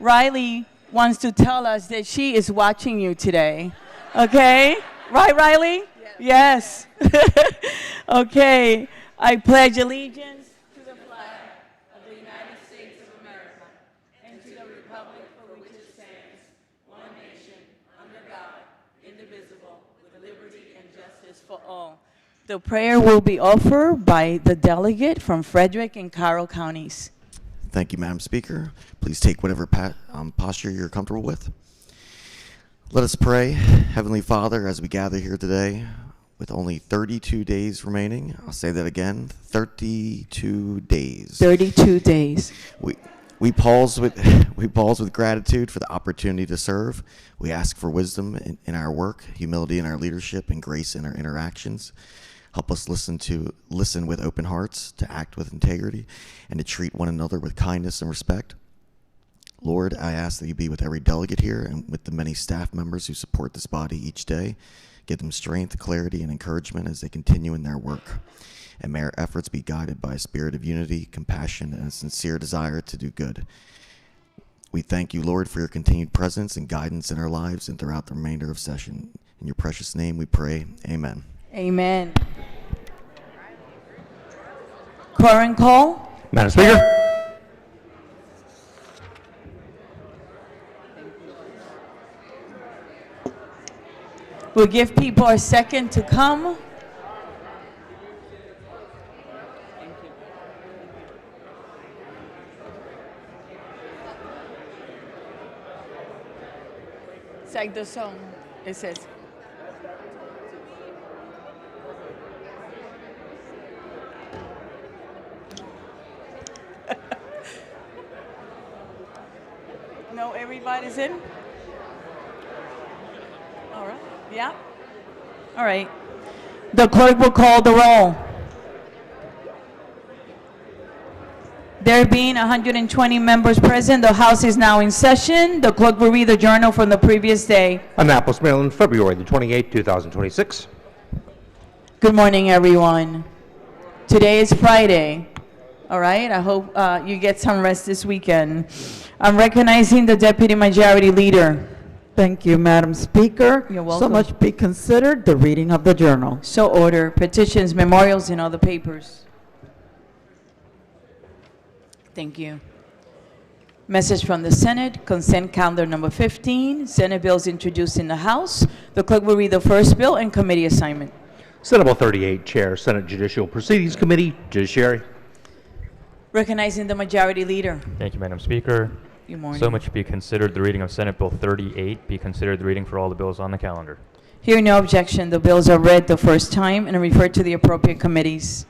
Riley wants to tell us that she is watching you today. Okay? Right, Riley? Yes. Okay. I pledge allegiance to the flag of the United States of America and to the republic for which it stands, one nation, under God, indivisible, with liberty and justice for all. The prayer will be offered by the delegate from Frederick and Carroll counties. Thank you, Madam Speaker. Please take whatever posture you're comfortable with. Let us pray. Heavenly Father, as we gather here today with only 32 days remaining, I'll say that again, 32 days. 32 days. We pause with gratitude for the opportunity to serve. We ask for wisdom in our work, humility in our leadership, and grace in our interactions. Help us listen with open hearts, to act with integrity, and to treat one another with kindness and respect. Lord, I ask that you be with every delegate here and with the many staff members who support this body each day. Give them strength, clarity, and encouragement as they continue in their work. And may our efforts be guided by a spirit of unity, compassion, and a sincere desire to do good. We thank you, Lord, for your continued presence and guidance in our lives and throughout the remainder of session. In your precious name we pray, amen. Amen. Quorum call. Madam Speaker. We'll give people a second to come. It's like the song. It says. No, everybody's in? All right. Yeah? All right. The clerk will call the roll. There being 120 members present, the House is now in session. The clerk will read the journal from the previous day. Annapolis, Maryland, February the 28th, 2026. Good morning, everyone. Today is Friday. All right, I hope you get some rest this weekend. I'm recognizing the Deputy Majority Leader. Thank you, Madam Speaker. You're welcome. So much be considered the reading of the journal. So order. Petitions, memorials, and other papers. Thank you. Message from the Senate, consent calendar number 15. Senate bills introduced in the House. The clerk will read the first bill and committee assignment. Senate Bill 38, Chair, Senate Judicial Proceedings Committee, Judiciary. Recognizing the Majority Leader. Thank you, Madam Speaker. Good morning. So much be considered the reading of Senate Bill 38, be considered the reading for all the bills on the calendar. Hearing no objection, the bills are read the first time and are referred to the appropriate committees.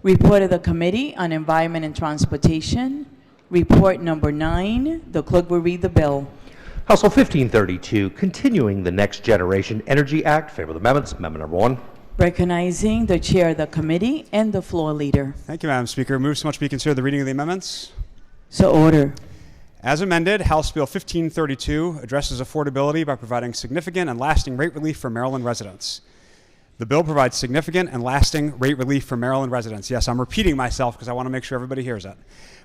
Report of the Committee on Environment and Transportation. Report number 9. The clerk will read the bill. House Bill 1532, continuing the Next Generation Energy Act. Favorable amendments. Amendment number 1. Recognizing the chair of the committee and the floor leader. Thank you, Madam Speaker. Move so much be considered the reading of the amendments. So order. As amended, House Bill 1532 addresses affordability by providing significant and lasting rate relief for Maryland residents. The bill provides significant and lasting rate relief for Maryland residents. Yes, I'm repeating myself because I want to make sure everybody hears it.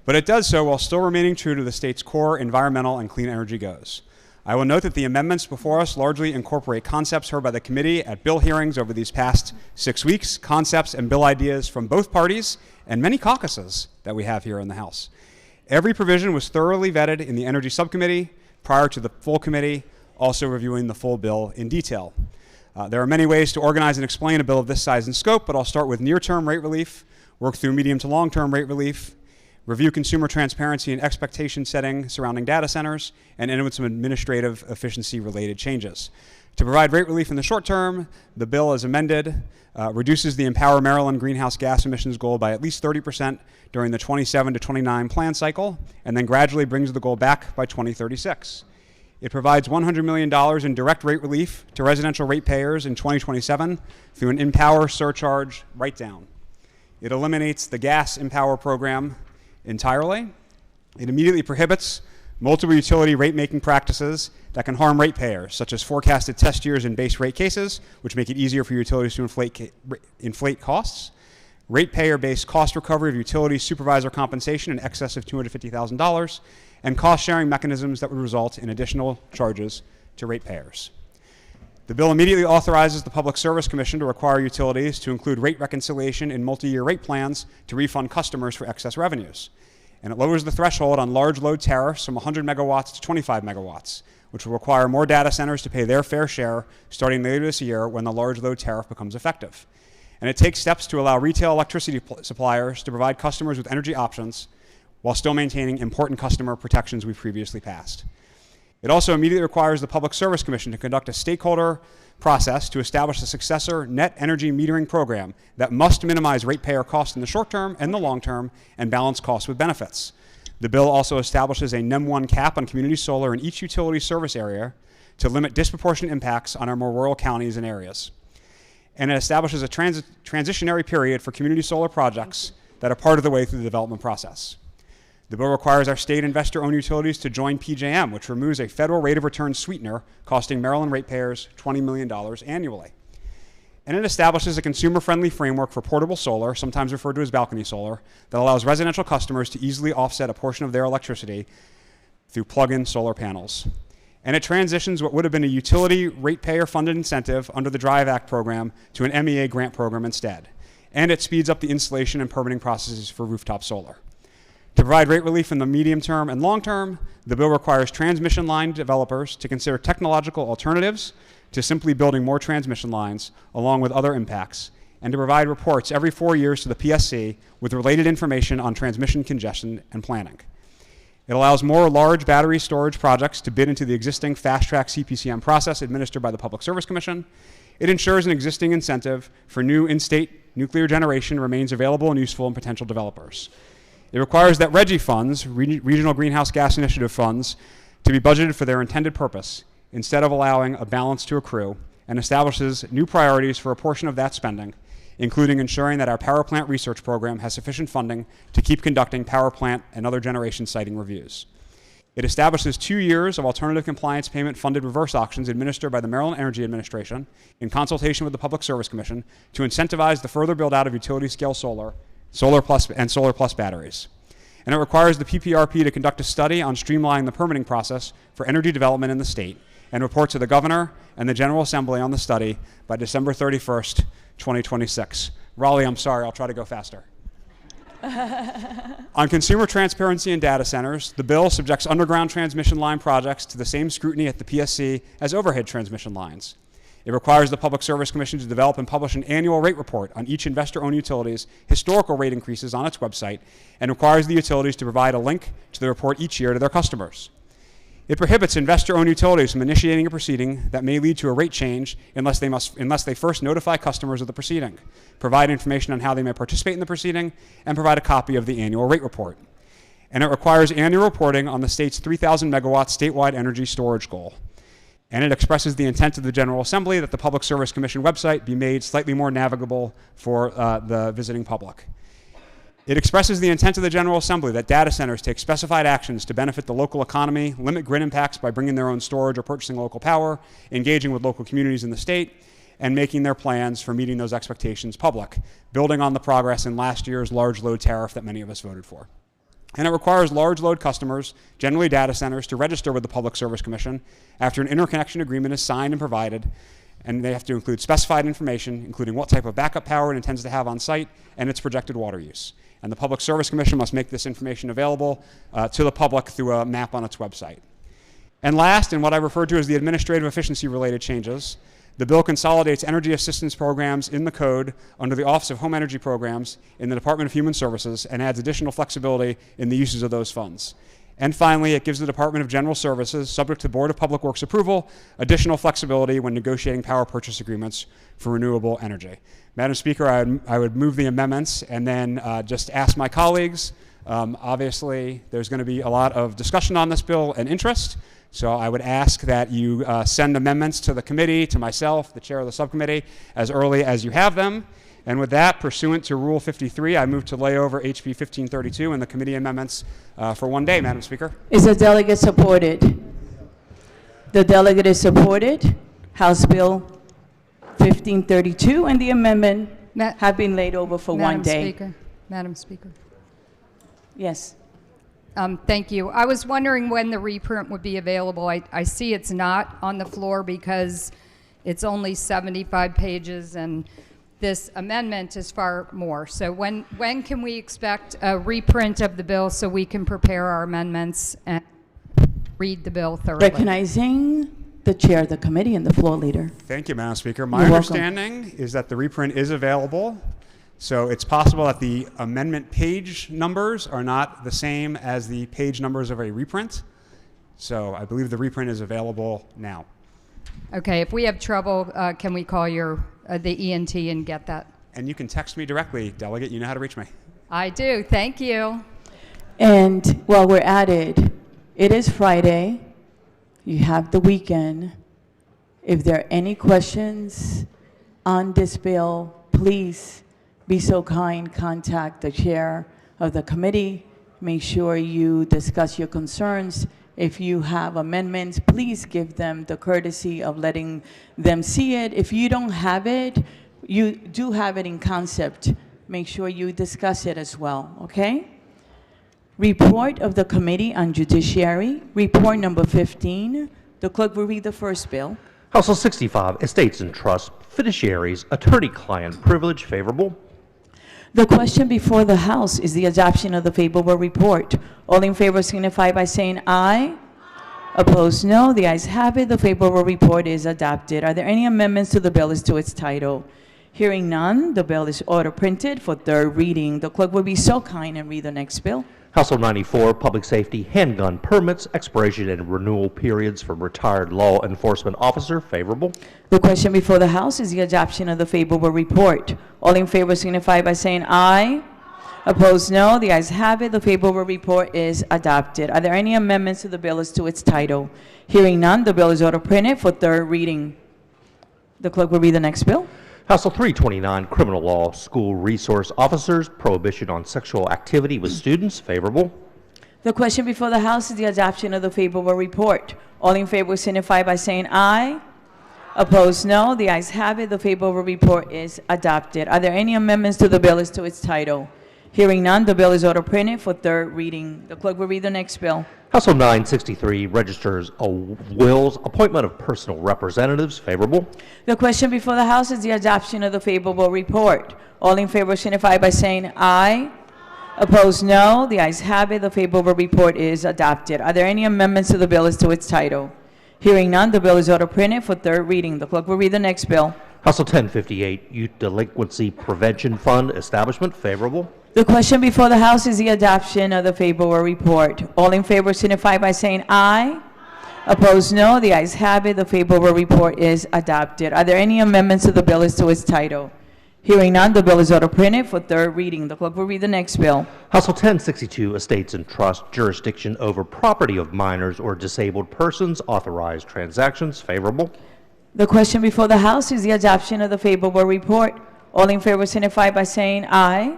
But it does so while still remaining true to the state's core environmental and clean energy goals. I will note that the amendments before us largely incorporate concepts heard by the committee at bill hearings over these past 6 weeks, concepts and bill ideas from both parties and many caucuses that we have here in the House. Every provision was thoroughly vetted in the Energy Subcommittee prior to the full committee also reviewing the full bill in detail. There are many ways to organize and explain a bill of this size and scope, but I'll start with near-term rate relief, work through medium to long-term rate relief, review consumer transparency and expectation setting surrounding data centers, and end with some administrative efficiency-related changes. To provide rate relief in the short term, the bill as amended reduces the Empower Maryland greenhouse gas emissions goal by at least 30% during the 27 to 29 plan cycle, and then gradually brings the goal back by 2036. It provides $100 million in direct rate relief to residential ratepayers in 2027 through an Empower surcharge write-down. It eliminates the gas Empower program entirely. It immediately prohibits multiple utility rate-making practices that can harm ratepayers, such as forecasted test years in base rate cases, which make it easier for utilities to inflate costs, ratepayer-based cost recovery of utility supervisor compensation in excess of $250,000, and cost-sharing mechanisms that would result in additional charges to ratepayers. The bill immediately authorizes the Public Service Commission to require utilities to include rate reconciliation in multi-year rate plans to refund customers for excess revenues. And it lowers the threshold on large load tariffs from 100 megawatts to 25 megawatts, which will require more data centers to pay their fair share starting later this year when the large load tariff becomes effective. And it takes steps to allow retail electricity suppliers to provide customers with energy options while still maintaining important customer protections we've previously passed. It also immediately requires the Public Service Commission to conduct a stakeholder process to establish a successor net energy metering program that must minimize ratepayer costs in the short term and the long term and balance costs with benefits. The bill also establishes a NEM1 cap on community solar in each utility service area to limit disproportionate impacts on our more rural counties and areas. And it establishes a transitionary period for community solar projects that are part of the way through the development process. The bill requires our state investor-owned utilities to join PJM, which removes a federal rate of return sweetener costing Maryland ratepayers $20 million annually. And it establishes a consumer-friendly framework for portable solar, sometimes referred to as balcony solar, that allows residential customers to easily offset a portion of their electricity through plug-in solar panels. And it transitions what would have been a utility ratepayer-funded incentive under the DRIVE Act program to an MEA grant program instead. And it speeds up the installation and permitting processes for rooftop solar. To provide rate relief in the medium term and long term, the bill requires transmission line developers to consider technological alternatives to simply building more transmission lines, along with other impacts, and to provide reports every 4 years to the PSC with related information on transmission congestion and planning. It allows more large battery storage projects to bid into the existing fast-track CPCN process administered by the Public Service Commission. It ensures an existing incentive for new in-state nuclear generation remains available and useful in potential developers. It requires that RGGI funds, Regional Greenhouse Gas Initiative funds, to be budgeted for their intended purpose instead of allowing a balance to accrue, and establishes new priorities for a portion of that spending, including ensuring that our power plant research program has sufficient funding to keep conducting power plant and other generation siting reviews. It establishes 2 years of alternative compliance payment funded reverse auctions administered by the Maryland Energy Administration in consultation with the Public Service Commission to incentivize the further build out of utility scale solar plus batteries. And it requires the PPRP to conduct a study on streamlining the permitting process for energy development in the state and report to the Governor and the General Assembly on the study by December 31st, 2026. Raleigh, I'm sorry, I'll try to go faster. On consumer transparency and data centers, the bill subjects underground transmission line projects to the same scrutiny at the PSC as overhead transmission lines. It requires the Public Service Commission to develop and publish an annual rate report on each investor-owned utility's historical rate increases on its website, and requires the utilities to provide a link to the report each year to their customers. It prohibits investor-owned utilities from initiating a proceeding that may lead to a rate change unless they first notify customers of the proceeding, provide information on how they may participate in the proceeding, and provide a copy of the annual rate report. And it requires annual reporting on the state's 3,000 megawatt statewide energy storage goal. And it expresses the intent of the General Assembly that the Public Service Commission website be made slightly more navigable for the visiting public. It expresses the intent of the General Assembly that data centers take specified actions to benefit the local economy, limit grid impacts by bringing their own storage or purchasing local power, engaging with local communities in the state, and making their plans for meeting those expectations public, building on the progress in last year's large load tariff that many of us voted for. And it requires large load customers, generally data centers, to register with the Public Service Commission after an interconnection agreement is signed and provided, and they have to include specified information, including what type of backup power it intends to have on site and its projected water use. And the Public Service Commission must make this information available to the public through a map on its website. And last, and what I refer to as the administrative efficiency related changes, the bill consolidates energy assistance programs in the code under the Office of Home Energy Programs in the Department of Human Services and adds additional flexibility in the uses of those funds. And finally, it gives the Department of General Services, subject to Board of Public Works approval, additional flexibility when negotiating power purchase agreements for renewable energy. Madam Speaker, I would move the amendments and then just ask my colleagues. Obviously, there's going to be a lot of discussion on this bill and interest. So I would ask that you send amendments to the committee, to myself, the chair of the subcommittee, as early as you have them. And with that, pursuant to Rule 53, I move to lay over HB 1532 and the committee amendments for one day, Madam Speaker. Is the delegate supported? The delegate is supported. House Bill 1532 and the amendment have been laid over for one day. Madam Speaker. Yes. Thank you. I was wondering when the reprint would be available. I see it's not on the floor because it's only 75 pages and this amendment is far more. So when can we expect a reprint of the bill so we can prepare our amendments and read the bill thoroughly? Recognizing the chair of the committee and the floor leader. Thank you, Madam Speaker. My You're welcome. understanding is that the reprint is available. So it's possible that the amendment page numbers are not the same as the page numbers of a reprint. So I believe the reprint is available now. Okay, if we have trouble, can we call the ENT and get that? And you can text me directly, Delegate. You know how to reach me. I do. Thank you. And while we're at it, it is Friday. You have the weekend. If there are any questions on this bill, please be so kind, contact the chair of the committee. Make sure you discuss your concerns. If you have amendments, please give them the courtesy of letting them see it. If you don't have it, you do have it in concept. Make sure you discuss it as well, okay? Report of the Committee on Judiciary, report number 15. The clerk will read the first bill. House Bill 65, Estates and Trusts, Fiduciaries, Attorney-Client Privilege, favorable. The question before the House is the adoption of the favorable report. All in favor signify by saying aye. Opposed, no. The ayes have it. The favorable report is adopted. Are there any amendments to the bill as to its title? Hearing none, the bill is order printed for third reading. The clerk will be so kind and read the next bill. House Bill 94, Public Safety Handgun Permits, Expiration and Renewal Periods for Retired Law Enforcement Officer, favorable. The question before the House is the adoption of the favorable report. All in favor signify by saying aye. Opposed, no. The ayes have it. The favorable report is adopted. Are there any amendments to the bill as to its title? Hearing none, the bill is order printed for third reading. The clerk will read the next bill. House Bill 329, Criminal Law, School Resource Officers, Prohibition on Sexual Activity with Students, favorable. The question before the House is the adoption of the favorable report. All in favor signify by saying aye. Opposed, no. The ayes have it. The favorable report is adopted. Are there any amendments to the bill as to its title? Hearing none, the bill is order printed for third reading. The clerk will read the next bill. House Bill 963, Registers of Wills, Appointment of Personal Representatives, favorable. The question before the House is the adoption of the favorable report. All in favor signify by saying aye. Opposed, no. The ayes have it. The favorable report is adopted. Are there any amendments to the bill as to its title? Hearing none, the bill is order printed for third reading. The clerk will read the next bill. House Bill 1058, Youth Delinquency Prevention Fund Establishment, favorable. The question before the House is the adoption of the favorable report. All in favor signify by saying aye. Opposed, no. The ayes have it. The favorable report is adopted. Are there any amendments to the bill as to its title? Hearing none, the bill is order printed for third reading. The clerk will read the next bill. House Bill 1062, Estates and Trust, Jurisdiction over Property of Minors or Disabled Persons, Authorized Transactions, favorable. The question before the House is the adoption of the favorable report. All in favor signify by saying aye.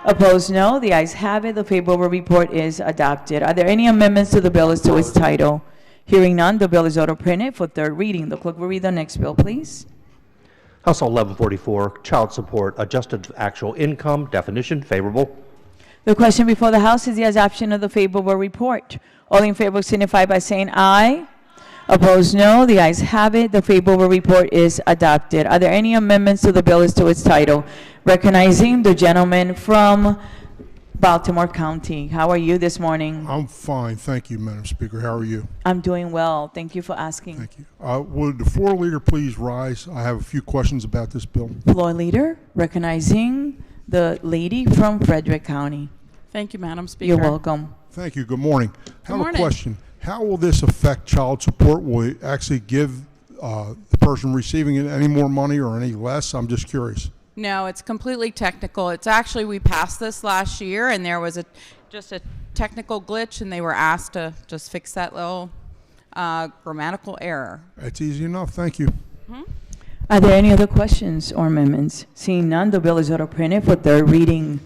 Opposed, no. The ayes have it. The favorable report is adopted. Are there any amendments to the bill as to its title? Hearing none, the bill is order printed for third reading. The clerk will read the next bill, please. House Bill 1144, Child Support Adjusted Actual Income Definition, favorable. The question before the House is the adoption of the favorable report. All in favor signify by saying aye. Opposed, no. The ayes have it. The favorable report is adopted. Are there any amendments to the bill as to its title? Recognizing the gentleman from Baltimore County. How are you this morning? I'm fine, thank you, Madam Speaker. How are you? I'm doing well. Thank you for asking. Thank you. Would the floor leader please rise? I have a few questions about this bill. Floor leader, recognizing the lady from Frederick County. Thank you, Madam Speaker. You're welcome. Thank you. Good morning. I have morning. a question. How will this affect child support? Will it actually give the person receiving it any more money or any less? I'm just curious. No, it's completely technical. It's actually, we passed this last year, and there was just a technical glitch, and they were asked to just fix that little grammatical error. That's easy enough. Thank you. Are there any other questions or amendments? Seeing none, the bill is order printed for third reading.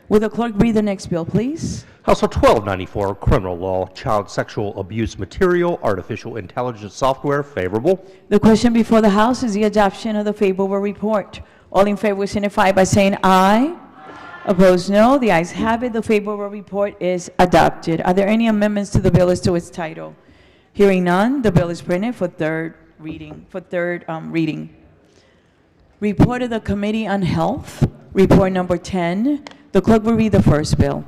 Will the clerk read the next bill, please? House Bill 1294, Criminal Law, Child Sexual Abuse Material, Artificial Intelligence Software, favorable. The question before the House is the adoption of the favorable report. All in favor signify by saying aye. Opposed, no. The ayes have it. The favorable report is adopted. Are there any amendments to the bill as to its title? Hearing none, the bill is printed for third reading. Report of the Committee on Health, report number 10. The clerk will read the first bill.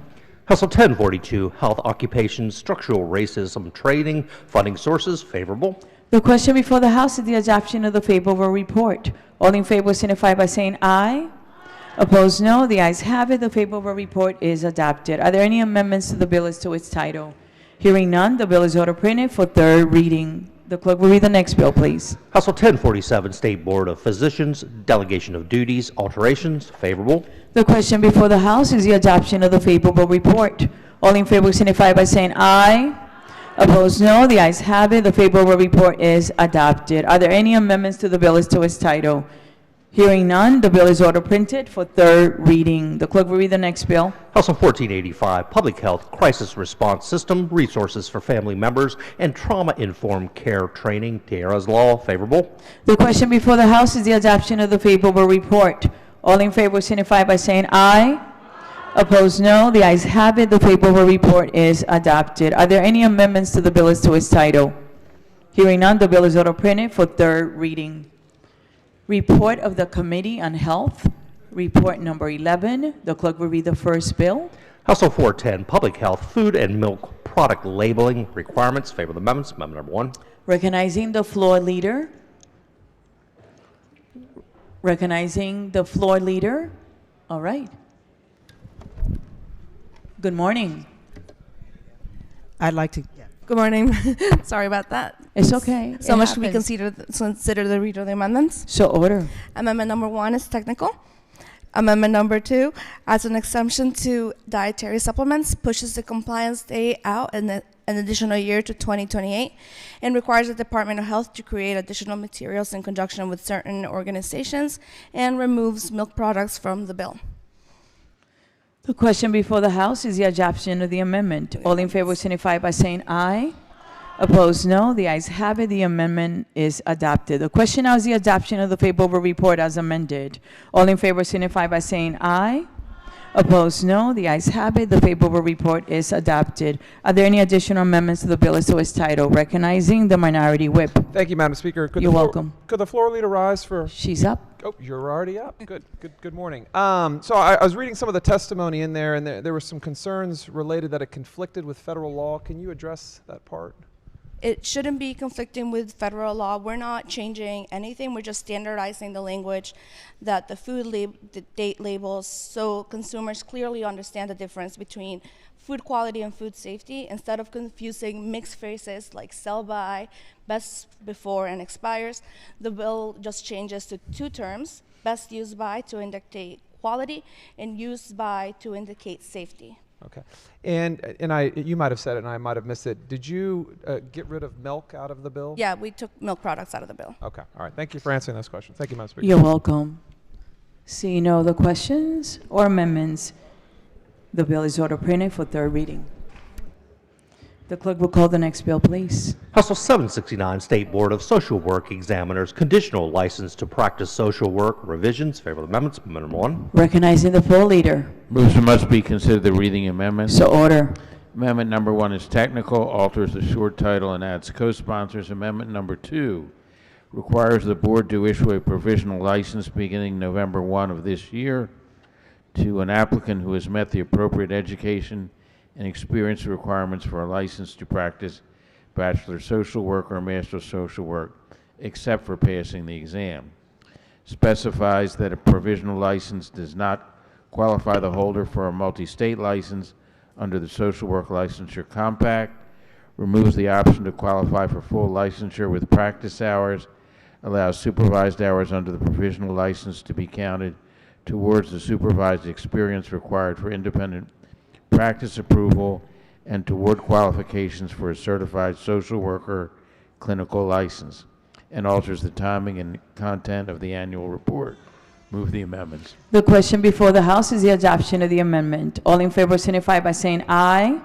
House Bill 1042, Health, Occupation, Structural Racism, Training, Funding Sources, favorable. The question before the House is the adoption of the favorable report. All in favor signify by saying aye. Opposed, no. The ayes have it. The favorable report is adopted. Are there any amendments to the bill as to its title? Hearing none, the bill is order printed for third reading. The clerk will read the next bill, please. House Bill 1047, State Board of Physicians, Delegation of Duties, Alterations, favorable. The question before the House is the adoption of the favorable report. All in favor signify by saying aye. Opposed, no. The ayes have it. The favorable report is adopted. Are there any amendments to the bill as to its title? Hearing none, the bill is order printed for third reading. The clerk will read the next bill. House Bill 1485, Public Health Crisis Response System, Resources for Family Members, and Trauma-Informed Care Training, Tierra's Law, favorable. The question before the House is the adoption of the favorable report. All in favor signify by saying aye. Opposed, no. The ayes have it. The favorable report is adopted. Are there any amendments to the bill as to its title? Hearing none, the bill is order printed for third reading. Report of the Committee on Health, report number 11. The clerk will read the first bill. House Bill 410, Public Health, Food and Milk Product Labeling Requirements, favorable amendments. Amendment number 1. Recognizing the floor leader. Recognizing the floor leader. All right. Good morning. I'd like to. Good morning. Sorry about that. It's okay. So It much to be happens. consider the reader of the amendments. So order. Amendment number 1 is technical. Amendment number 2 adds an exemption to dietary supplements, pushes the compliance date out an additional year to 2028, and requires the Department of Health to create additional materials in conjunction with certain organizations, and removes milk products from the bill. The question before the House is the adoption of the amendment. All in favor signify by saying aye. Opposed, no. The ayes have it. The amendment is adopted. The question now is the adoption of the favorable report as amended. All in favor signify by saying aye. Opposed, no. The ayes have it. The favorable report is adopted. Are there any additional amendments to the bill as to its title? Recognizing the minority whip. Thank you, Madam Speaker. You're welcome. Could the floor leader rise for? She's up. Oh, you're already up. Good morning. So I was reading some of the testimony in there, and there were some concerns related that it conflicted with federal law. Can you address that part? It shouldn't be conflicting with federal law. We're not changing anything. We're just standardizing the language that the date labels, so consumers clearly understand the difference between food quality and food safety, instead of confusing mixed phrases like sell by, best before, and expires. The bill just changes to 2 terms: best used by to indicate quality, and used by to indicate safety. Okay. And you might have said it, and I might have missed it. Did you get rid of milk out of the bill? Yeah, we took milk products out of the bill. Okay. All right. Thank you for answering those questions. Thank you, Madam Speaker. You're welcome. Seeing no other questions or amendments, the bill is order printed for third reading. The clerk will call the next bill, please. House Bill 769, State Board of Social Work Examiners, Conditional License to Practice Social Work, Revisions, favorable amendments. Amendment number 1. Recognizing the floor leader. Motion must be considered the reading amendment. So order. Amendment number 1 is technical, alters the short title and adds co-sponsors. Amendment number 2 requires the board to issue a provisional license beginning November 1 of this year to an applicant who has met the appropriate education and experience requirements for a license to practice Bachelor Social Work or Master Social Work, except for passing the exam. Specifies that a provisional license does not qualify the holder for a multi-state license under the Social Work Licensure Compact, removes the option to qualify for full licensure with practice hours, allows supervised hours under the provisional license to be counted towards the supervised experience required for independent practice approval, and toward qualifications for a certified social worker clinical license, and alters the timing and content of the annual report. Move the amendments. The question before the House is the adoption of the amendment. All in favor signify by saying aye.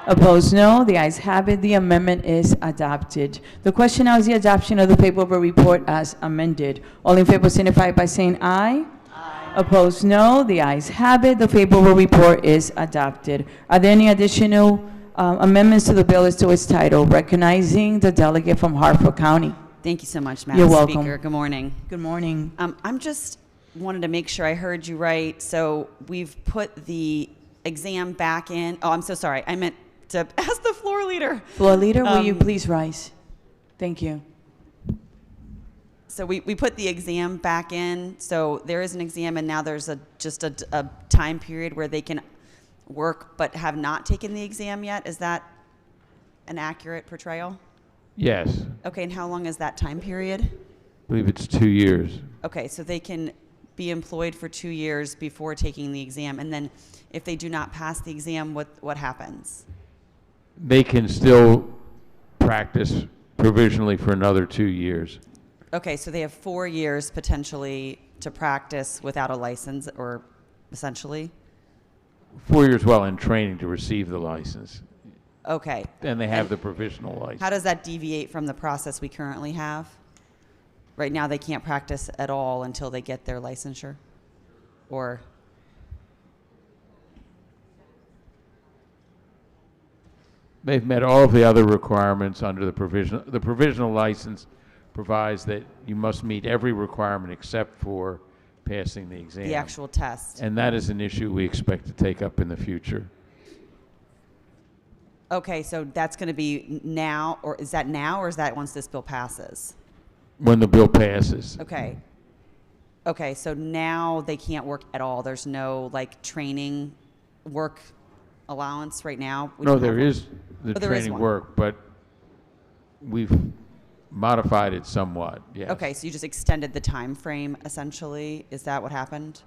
Opposed, no. The ayes have it. The amendment is adopted. The question now is the adoption of the favorable report as amended. All in favor signify by saying aye. Opposed, no. The ayes have it. The favorable report is adopted. Are there any additional amendments to the bill as to its title? Recognizing the delegate from Hartford County. Thank you so much, Madam You're welcome. Speaker. Good morning. Good morning. I'm just wanted to make sure I heard you right. So we've put the exam back in. Oh, I'm so sorry. I meant to ask the floor leader. Floor leader, will you please rise? Thank you. So we put the exam back in. So there is an exam, and now there's just a time period where they can work but have not taken the exam yet. Is that an accurate portrayal? Yes. Okay, and how long is that time period? I believe it's 2 years. Okay, so they can be employed for 2 years before taking the exam, and then if they do not pass the exam, what happens? They can still practice provisionally for another 2 years. Okay, so they have 4 years potentially to practice without a license, or essentially? 4 years while in training to receive the license. Okay. Then they have the provisional license. How does that deviate from the process we currently have? Right now, they can't practice at all until they get their licensure? Or? They've met all of the other requirements under the provisional. The provisional license provides that you must meet every requirement except for passing the exam. The actual test. And that is an issue we expect to take up in the future. Okay, so that's going to be now, or is that now, or is that once this bill passes? When the bill passes. Okay. Okay, so now they can't work at all. There's no like training work allowance right now? No, there is the there is training one. work, but we've modified it somewhat, yes. Okay, so you just extended the time frame essentially. Is that what happened?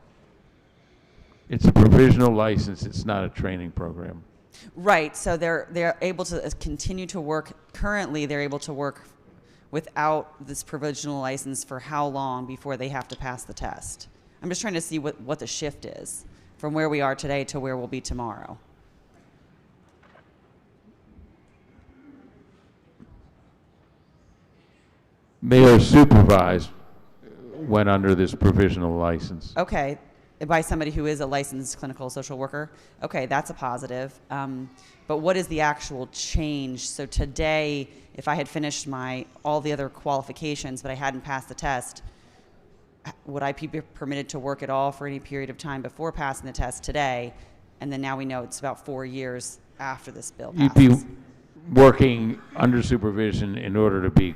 It's a provisional license. It's not a training program. Right, so they're able to continue to work. Currently, they're able to work without this provisional license for how long before they have to pass the test? I'm just trying to see what the shift is from where we are today to where we'll be tomorrow. They are supervised when under this provisional license. Okay, by somebody who is a licensed clinical social worker. Okay, that's a positive. But what is the actual change? So today, if I had finished all the other qualifications, but I hadn't passed the test, would I be permitted to work at all for any period of time before passing the test today? And then now we know it's about 4 years after this bill passes. You'd be working under supervision in order to be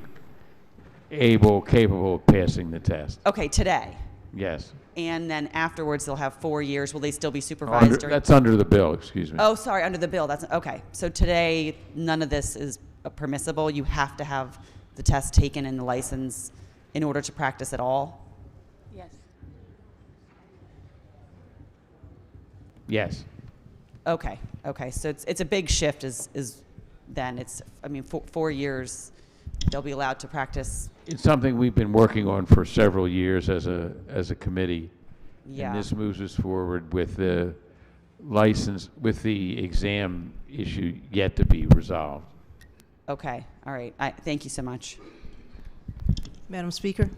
capable of passing the test. Okay, today. Yes. And then afterwards, they'll have 4 years. Will they still be supervised? That's under the bill, excuse me. Oh, sorry, under the bill. That's okay. So today, none of this is permissible. You have to have the test taken and the license in order to practice at all. Yes. Yes. Okay. Okay. So it's a big shift. Then it's 4 years. They'll be allowed to practice. It's something we've been working on for several years as a committee. Yeah. And this moves us forward with the license, with the exam issue yet to be resolved. Okay. All right. Thank you so much. Madam Speaker?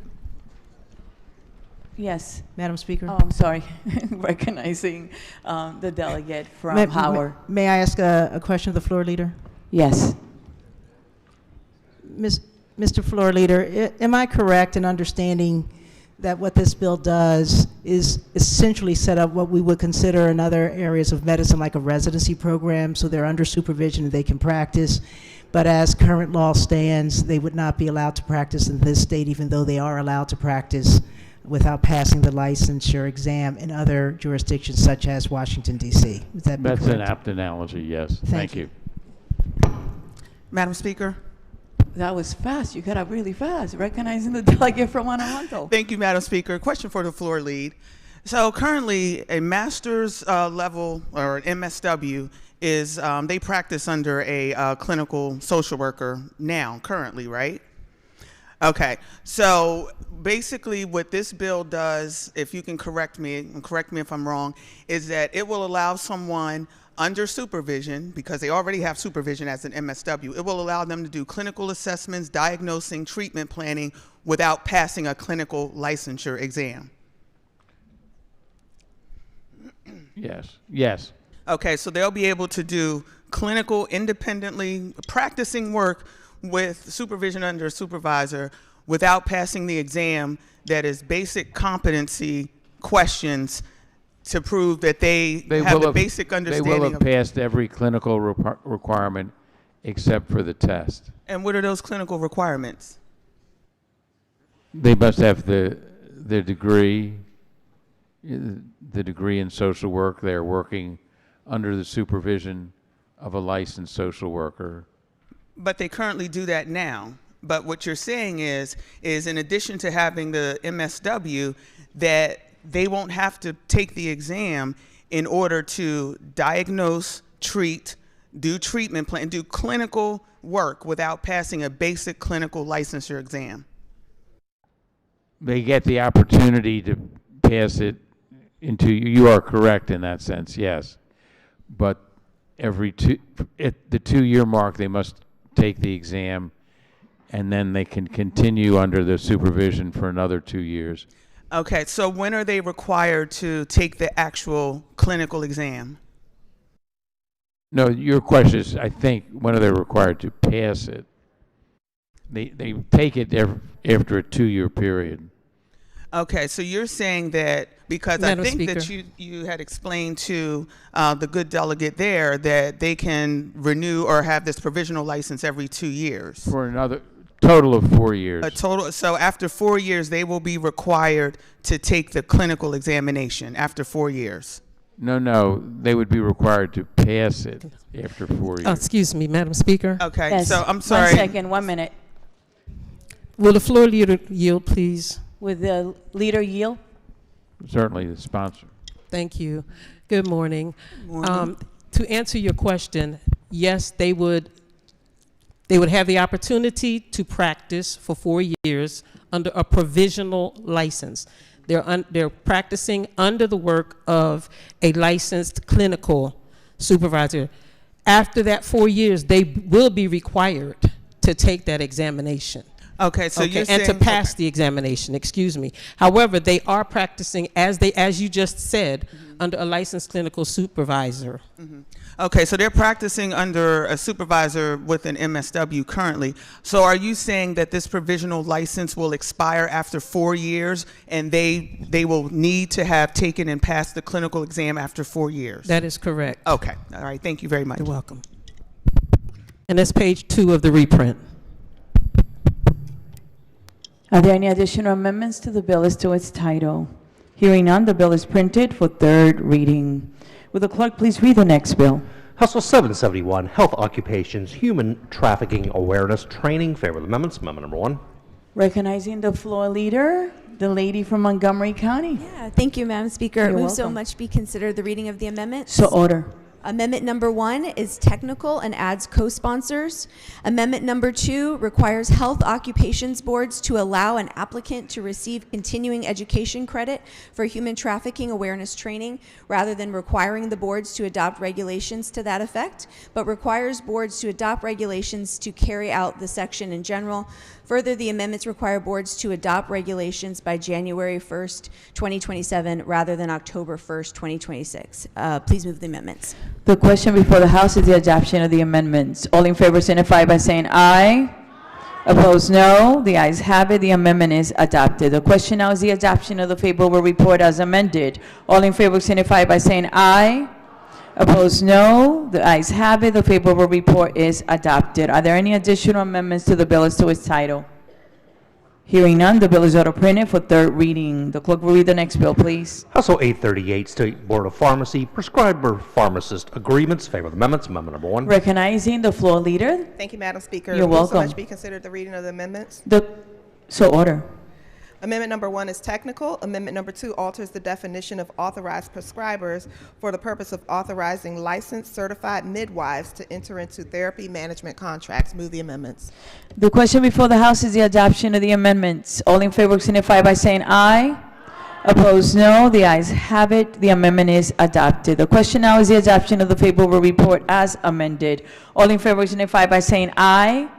Yes. Madam Speaker? Oh, I'm sorry. Recognizing the delegate from Howard. May I ask a question of the floor leader? Yes. Mr. Floor Leader, am I correct in understanding that what this bill does is essentially set up what we would consider in other areas of medicine like a residency program, so they're under supervision and they can practice, but as current law stands, they would not be allowed to practice in this state even though they are allowed to practice without passing the licensure exam in other jurisdictions such as Washington, D.C. Would that be correct? That's an apt analogy, yes. Thank you. Madam Speaker? That was fast. You got up really fast, recognizing the delegate from Guanajuato. Thank you, Madam Speaker. Question for the floor lead. So currently, a master's level or an MSW is, they practice under a clinical social worker now, currently, right? Okay, so basically what this bill does, if you can correct me, and correct me if I'm wrong, is that it will allow someone under supervision, because they already have supervision as an MSW, it will allow them to do clinical assessments, diagnosing, treatment planning without passing a clinical licensure exam. Yes. Yes. Okay, so they'll be able to do clinical, independently practicing work with supervision under a supervisor without passing the exam that is basic competency questions to prove that they have the basic understanding. They will have passed every clinical requirement except for the test. And what are those clinical requirements? They must have the degree, the degree in social work. They're working under the supervision of a licensed social worker. But they currently do that now. But what you're saying is in addition to having the MSW, that they won't have to take the exam in order to diagnose, treat, do treatment plan, do clinical work without passing a basic clinical licensure exam. They get the opportunity to pass it into, you are correct in that sense, yes. But at the 2-year mark, they must take the exam, and then they can continue under the supervision for another 2 years. Okay, so when are they required to take the actual clinical exam? No, your question is, I think, when are they required to pass it? They take it after a 2-year period. Okay, so you're saying that because Madam I think Speaker. that you had explained to the good delegate there that they can renew or have this provisional license every 2 years. For another total of 4 years. A total. So after 4 years, they will be required to take the clinical examination after 4 years. No, they would be required to pass it after 4 years. Excuse me, Madam Speaker. Okay, Yes. so I'm sorry. 1 second, 1 minute. Will the floor leader yield, please? With the leader yield? Certainly the sponsor. Thank you. Good morning. Morning. To answer your question, yes, they would have the opportunity to practice for 4 years under a provisional license. They're practicing under the work of a licensed clinical supervisor. After that 4 years, they will be required to take that examination. Okay, so you're saying, and to pass the examination, excuse me. However, they are practicing as you just said, under a licensed clinical supervisor. Okay, so they're practicing under a supervisor with an MSW currently. So are you saying that this provisional license will expire after 4 years and they will need to have taken and passed the clinical exam after 4 years? That is correct. Okay, all right, thank you very much. You're welcome. And that's page 2 of the reprint. Are there any additional amendments to the bill as to its title? Hearing none, the bill is printed for third reading. Will the clerk please read the next bill? House Bill 771, Health Occupations, Human Trafficking Awareness Training. Favorable amendments. Amendment number 1. Recognizing the floor leader, the lady from Montgomery County. Yeah, thank you, Madam Speaker. You're Move so welcome. much be considered the reading of the amendment. So order. Amendment number 1 is technical and adds co-sponsors. Amendment number 2 requires health occupations boards to allow an applicant to receive continuing education credit for human trafficking awareness training rather than requiring the boards to adopt regulations to that effect, but requires boards to adopt regulations to carry out the section in general. Further, the amendments require boards to adopt regulations by January 1st, 2027 rather than October 1st, 2026. Please move the amendments. The question before the House is the adoption of the amendments. All in favor signify by saying aye. Opposed, no. The ayes have it. The amendment is adopted. The question now is the adoption of the favorable report as amended. All in favor signify by saying aye. Opposed, no. The ayes have it. The favorable report is adopted. Are there any additional amendments to the bill as to its title? Hearing none, the bill is auto printed for third reading. The clerk will read the next bill, please. House Bill 838, State Board of Pharmacy, Prescriber Pharmacist Agreements. Favorable amendments. Amendment number 1. Recognizing the floor leader. Thank you, Madam Speaker. You're Move welcome. So much be considered the reading of the amendments. So order. Amendment number 1 is technical. Amendment number 2 alters the definition of authorized prescribers for the purpose of authorizing licensed certified midwives to enter into therapy management contracts. Move the amendments. The question before the House is the adoption of the amendments. All in favor signify by saying aye. Opposed, no. The ayes have it. The amendment is adopted. The question now is the adoption of the favorable report as amended. All in favor signify by saying aye.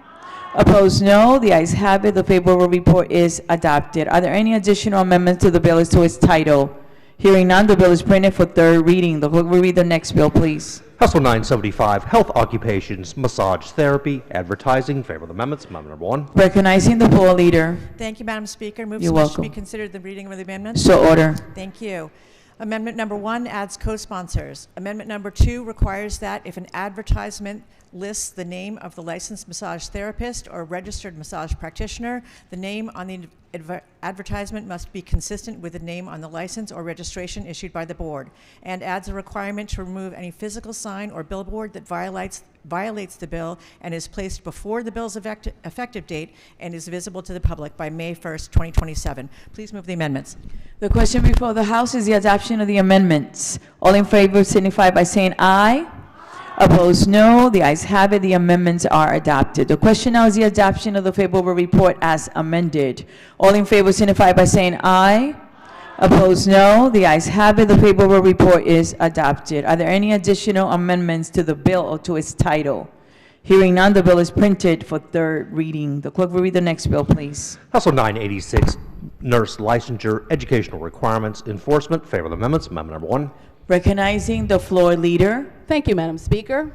Opposed, no. The ayes have it. The favorable report is adopted. Are there any additional amendments to the bill as to its title? Hearing none, the bill is printed for third reading. The clerk will read the next bill, please. House Bill 975, Health Occupations, Massage Therapy, Advertising. In favor of the amendments. Amendment number 1. Recognizing the floor leader. Thank you, Madam Speaker. Move You're so much to welcome. be considered the reading of the amendment. So order. Thank you. Amendment number 1 adds co-sponsors. Amendment number 2 requires that if an advertisement lists the name of the licensed massage therapist or registered massage practitioner, the name on the advertisement must be consistent with the name on the license or registration issued by the board, and adds a requirement to remove any physical sign or billboard that violates the bill and is placed before the bill's effective date and is visible to the public by May 1st, 2027. Please move the amendments. The question before the House is the adoption of the amendments. All in favor signify by saying aye. Opposed, no. The ayes have it. The amendments are adopted. The question now is the adoption of the favorable report as amended. All in favor signify by saying aye. Opposed, no. The ayes have it. The favorable report is adopted. Are there any additional amendments to the bill or to its title? Hearing none, the bill is printed for third reading. The clerk will read the next bill, please. House Bill 986, Nurse Licensure, Educational Requirements, Enforcement. In favor of the amendments. Amendment number 1. Recognizing the floor leader. Thank you, Madam Speaker.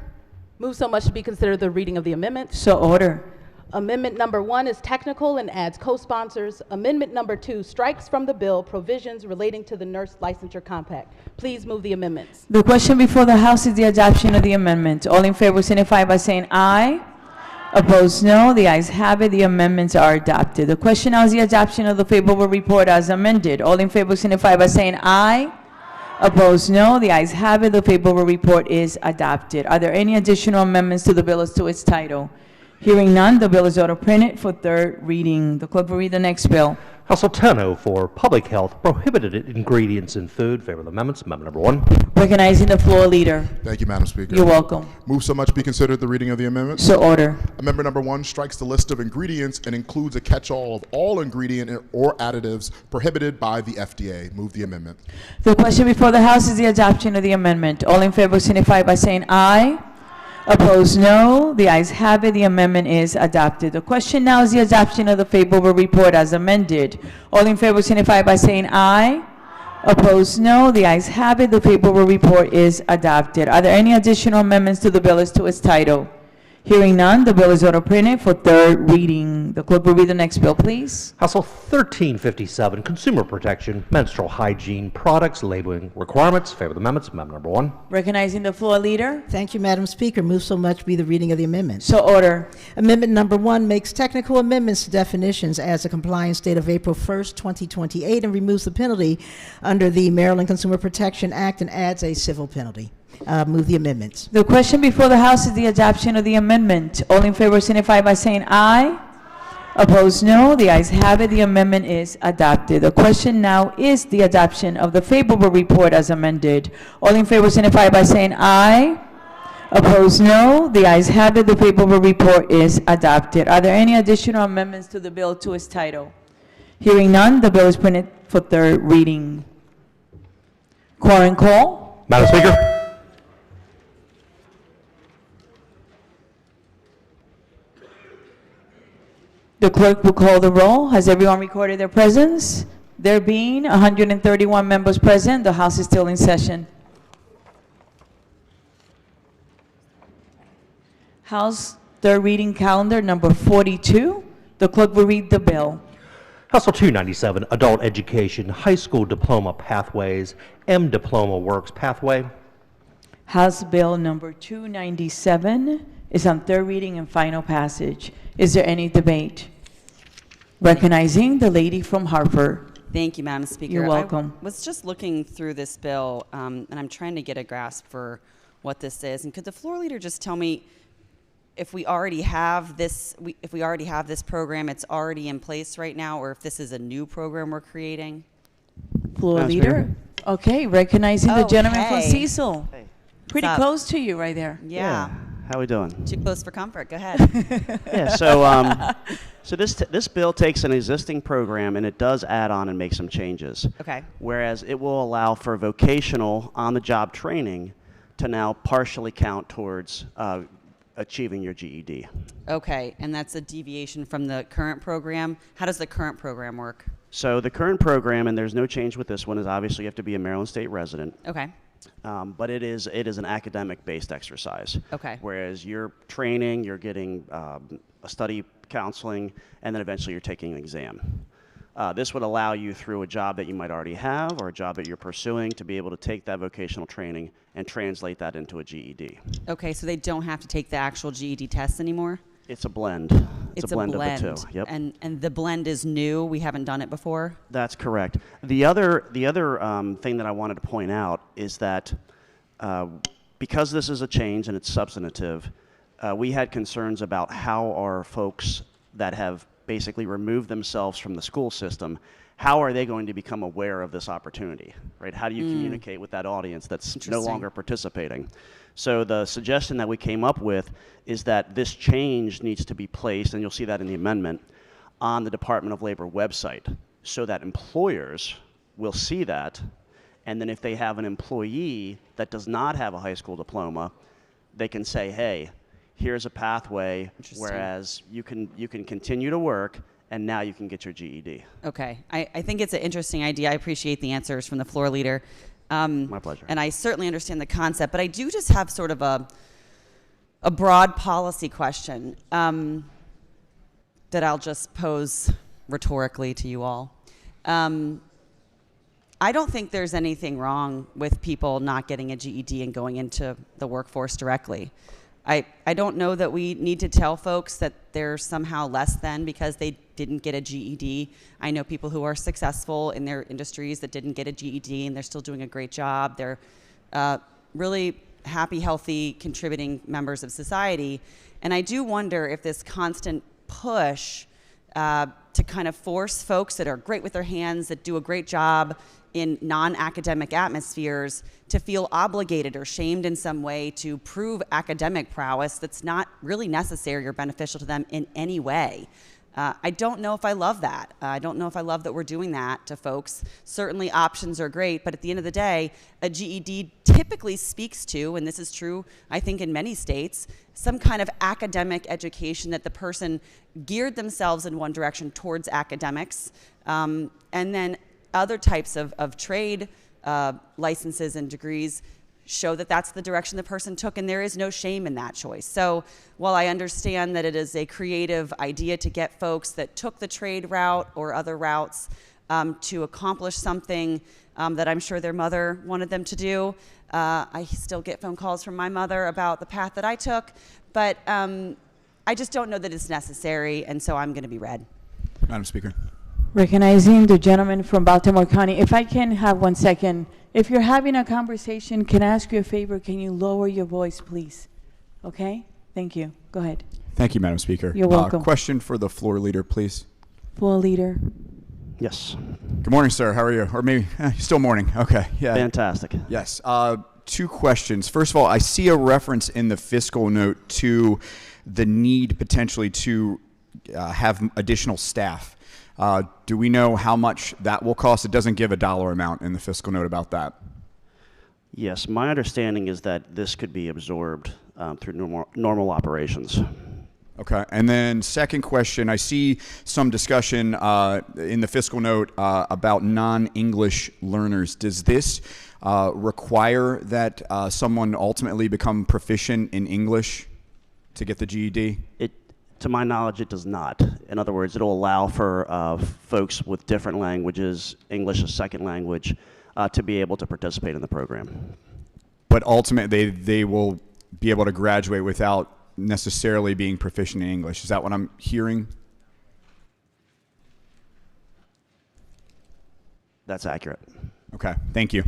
Move so much to be considered the reading of the amendment. So order. Amendment number 1 is technical and adds co-sponsors. Amendment number 2 strikes from the bill provisions relating to the nurse licensure compact. Please move the amendments. The question before the House is the adoption of the amendment. All in favor signify by saying aye. Opposed, no. The ayes have it. The amendments are adopted. The question now is the adoption of the favorable report as amended. All in favor signify by saying aye. Opposed, no. The ayes have it. The favorable report is adopted. Are there any additional amendments to the bill as to its title? Hearing none, the bill is order printed for third reading. The clerk will read the next bill. House Bill 1004, Public Health, Prohibited Ingredients in Food. In favor of the amendments. Amendment number 1. Recognizing the floor leader. Thank you, Madam Speaker. You're welcome. Move so much to be considered the reading of the amendment. So order. Amendment number 1 strikes the list of ingredients and includes a catch-all of all ingredient or additives prohibited by the FDA. Move the amendment. The question before the House is the adoption of the amendment. All in favor signify by saying aye. Opposed, no. The ayes have it. The amendment is adopted. The question now is the adoption of the favorable report as amended. All in favor signify by saying aye. Opposed, no. The ayes have it. The favorable report is adopted. Are there any additional amendments to the bill as to its title? Hearing none, the bill is order printed for third reading. The clerk will read the next bill, please. House Bill 1357, Consumer Protection, Menstrual Hygiene Products, Labeling Requirements. In favor of the amendments. Amendment number 1. Recognizing the floor leader. Thank you, Madam Speaker. Move so much be the reading of the amendment. So order. Amendment number 1 makes technical amendments to definitions, adds a compliance date of April 1st, 2028, and removes the penalty under the Maryland Consumer Protection Act and adds a civil penalty. Move the amendments. The question before the House is the adoption of the amendment. All in favor signify by saying aye. Opposed, no. The ayes have it. The amendment is adopted. The question now is the adoption of the favorable report as amended. All in favor signify by saying aye. Opposed, no. The ayes have it. The favorable report is adopted. Are there any additional amendments to the bill to its title? Hearing none, the bill is printed for third reading. Quorum call. Madam Speaker. The clerk will call the roll. Has everyone recorded their presence? There being 131 members present, the House is still in session. House third reading calendar number 42. The clerk will read the bill. House Bill 297, Adult Education, High School Diploma Pathways, M Diploma Works Pathway. House Bill number 297 is on third reading and final passage. Is there any debate? Recognizing the lady from Hartford. Thank you, Madam Speaker. You're welcome. I was just looking through this bill, and I'm trying to get a grasp for what this is. And could the floor leader just tell me if we already have this, program, it's already in place right now, or if this is a new program we're creating? Floor leader. Okay, recognizing the gentleman from Okay. Cecil. Hey. Pretty What's up? close to you right there. Yeah. How we doing? Too close for comfort. Go ahead. Yeah. So this bill takes an existing program and it does add on and make some changes. Okay. Whereas it will allow for vocational on-the-job training to now partially count towards achieving your GED. Okay, and that's a deviation from the current program. How does the current program work? So the current program, and there's no change with this one, is obviously you have to be a Maryland State resident. Okay. But it is an academic-based exercise. Okay. Whereas you're training, you're getting a study counseling, and then eventually you're taking an exam. This would allow you through a job that you might already have or a job that you're pursuing to be able to take that vocational training and translate that into a GED. Okay, so they don't have to take the actual GED test anymore? It's a blend. It's a blend of the two. Yep. And the blend is new. We haven't done it before. That's correct. The other thing that I wanted to point out is that because this is a change and it's substantive, we had concerns about how are folks that have basically removed themselves from the school system, how are they going to become aware of this opportunity, right? How do you communicate with that audience that's no longer participating? So the suggestion that we came up with is that this change needs to be placed, and you'll see that in the amendment, on the Department of Labor website so that employers will see that, and then if they have an employee that does not have a high school diploma, they can say, hey, here's a pathway, whereas you can continue to work, and now you can get your GED. Okay. I think it's an interesting idea. I appreciate the answers from the floor leader. My pleasure. And I certainly understand the concept, but I do just have sort of a broad policy question that I'll just pose rhetorically to you all. I don't think there's anything wrong with people not getting a GED and going into the workforce directly. I don't know that we need to tell folks that they're somehow less than because they didn't get a GED. I know people who are successful in their industries that didn't get a GED and they're still doing a great job. They're really happy, healthy, contributing members of society. And I do wonder if this constant push to kind of force folks that are great with their hands, that do a great job in non-academic atmospheres, to feel obligated or shamed in some way to prove academic prowess that's not really necessary or beneficial to them in any way. I don't know if I love that. I don't know if I love that we're doing that to folks. Certainly options are great, but at the end of the day, a GED typically speaks to, and this is true, I think, in many states, some kind of academic education that the person geared themselves in one direction towards academics, and then other types of trade licenses and degrees show that that's the direction the person took, and there is no shame in that choice. So while I understand that it is a creative idea to get folks that took the trade route or other routes to accomplish something that I'm sure their mother wanted them to do, I still get phone calls from my mother about the path that I took, but I just don't know that it's necessary, and so I'm going to be read. Madam Speaker. Recognizing the gentleman from Baltimore County. If I can have 1 second. If you're having a conversation, can I ask you a favor? Can you lower your voice, please? Okay? Thank you. Go ahead. Thank you, Madam Speaker. You're welcome. Question for the floor leader, please. Floor leader. Yes. Good morning, sir. How are you? Or maybe still morning. Okay. Yeah. Fantastic. Yes. 2 questions. First of all, I see a reference in the fiscal note to the need potentially to have additional staff. Do we know how much that will cost? It doesn't give a dollar amount in the fiscal note about that. Yes, my understanding is that this could be absorbed through normal operations. Okay, and then second question, I see some discussion in the fiscal note about non-English learners. Does this require that someone ultimately become proficient in English to get the GED? To my knowledge, it does not. In other words, it'll allow for folks with different languages, English as second language, to be able to participate in the program. But ultimately, they will be able to graduate without necessarily being proficient in English. Is that what I'm hearing? That's accurate. Okay, thank you.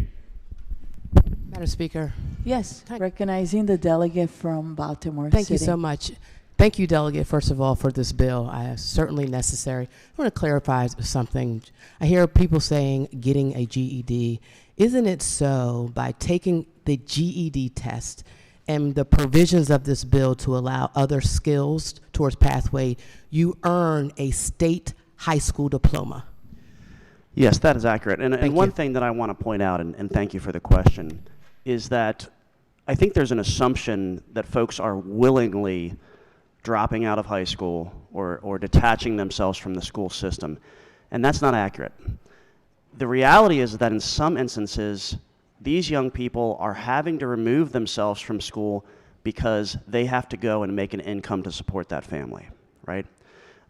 Madam Speaker. Yes, recognizing the delegate from Baltimore Thank City. you so much. Thank you, Delegate, first of all, for this bill. Certainly necessary. I want to clarify something. I hear people saying getting a GED. Isn't it so by taking the GED test and the provisions of this bill to allow other skills towards pathway, you earn a state high school diploma? Yes, that is accurate. And one thing that I want to point out, and thank you for the question, is that I think there's an assumption that folks are willingly dropping out of high school or detaching themselves from the school system. And that's not accurate. The reality is that in some instances, these young people are having to remove themselves from school because they have to go and make an income to support that family, right?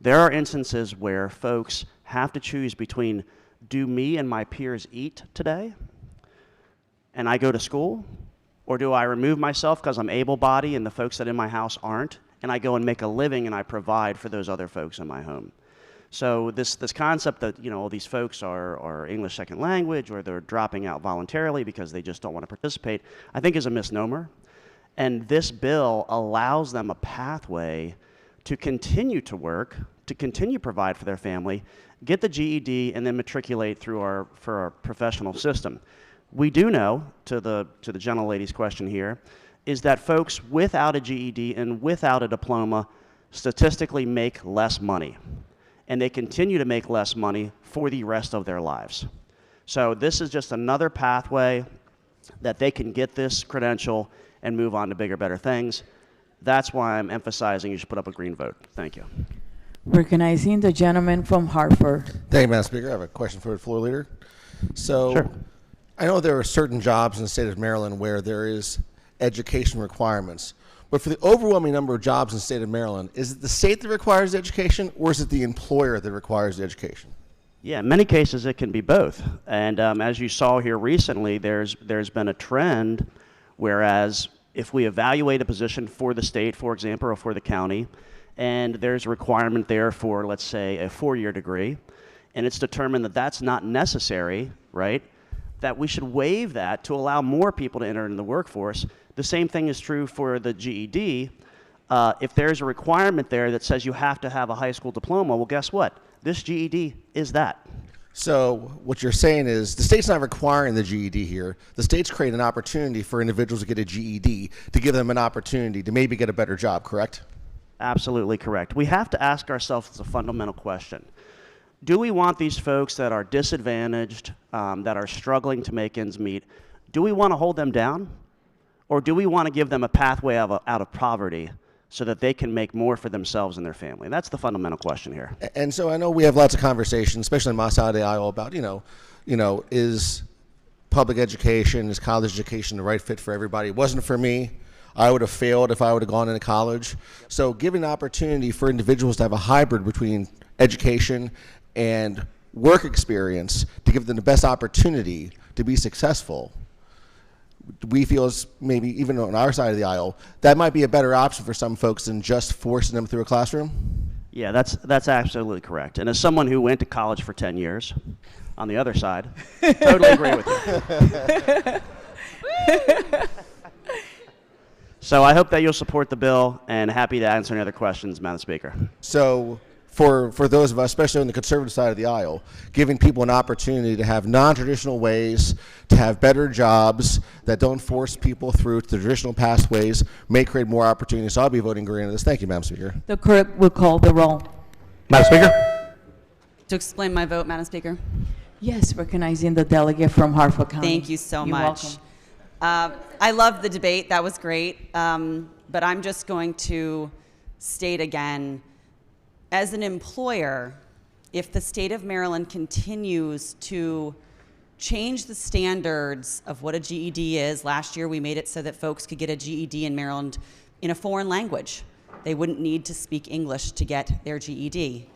There are instances where folks have to choose between, do me and my peers eat today and I go to school, or do I remove myself because I'm able-bodied and the folks that in my house aren't, and I go and make a living and I provide for those other folks in my home? So this concept that, you know, these folks are English second language or they're dropping out voluntarily because they just don't want to participate, I think is a misnomer. And this bill allows them a pathway to continue to work, to continue to provide for their family, get the GED, and then matriculate through our professional system. We do know, to the gentlelady's question here, is that folks without a GED and without a diploma statistically make less money. And they continue to make less money for the rest of their lives. So this is just another pathway that they can get this credential and move on to bigger, better things. That's why I'm emphasizing you should put up a green vote. Thank you. Recognizing the gentleman from Hartford. Thank you, Madam Speaker. I have a question for the floor leader. So, sure. I know there are certain jobs in the state of Maryland where there is education requirements. But for the overwhelming number of jobs in the state of Maryland, is it the state that requires the education, or is it the employer that requires the education? Yeah, in many cases it can be both. And as you saw here recently, there's been a trend, whereas if we evaluate a position for the state, for example, or for the county, and there's a requirement there for, let's say, a 4-year degree, and it's determined that that's not necessary, right, that we should waive that to allow more people to enter into the workforce. The same thing is true for the GED. If there's a requirement there that says you have to have a high school diploma, well, guess what? This GED is that. So what you're saying is the state's not requiring the GED here. The state's creating an opportunity for individuals to get a GED to give them an opportunity to maybe get a better job, correct? Absolutely correct. We have to ask ourselves a fundamental question. Do we want these folks that are disadvantaged, that are struggling to make ends meet, do we want to hold them down? Or do we want to give them a pathway out of poverty so that they can make more for themselves and their family? That's the fundamental question here. And so I know we have lots of conversations, especially on my side of the aisle, about, is public education, is college education the right fit for everybody? It wasn't for me. I would have failed if I would have gone into college. So giving an opportunity for individuals to have a hybrid between education and work experience to give them the best opportunity to be successful, we feel is maybe even on our side of the aisle, that might be a better option for some folks than just forcing them through a classroom? Yeah, that's absolutely correct. And as someone who went to college for 10 years, on the other side, totally agree with you. So I hope that you'll support the bill, and happy to answer any other questions, Madam Speaker. So for those of us, especially on the conservative side of the aisle, giving people an opportunity to have non-traditional ways, to have better jobs that don't force people through the traditional pathways, may create more opportunities. So I'll be voting green on this. Thank you, Madam Speaker. The clerk will call the roll. Madam Speaker? To explain my vote, Madam Speaker. Yes, recognizing the delegate from Hartford County. Thank you so You're much. welcome. I love the debate. That was great. But I'm just going to state again, as an employer, if the state of Maryland continues to change the standards of what a GED is, last year we made it so that folks could get a GED in Maryland in a foreign language. They wouldn't need to speak English to get their GED.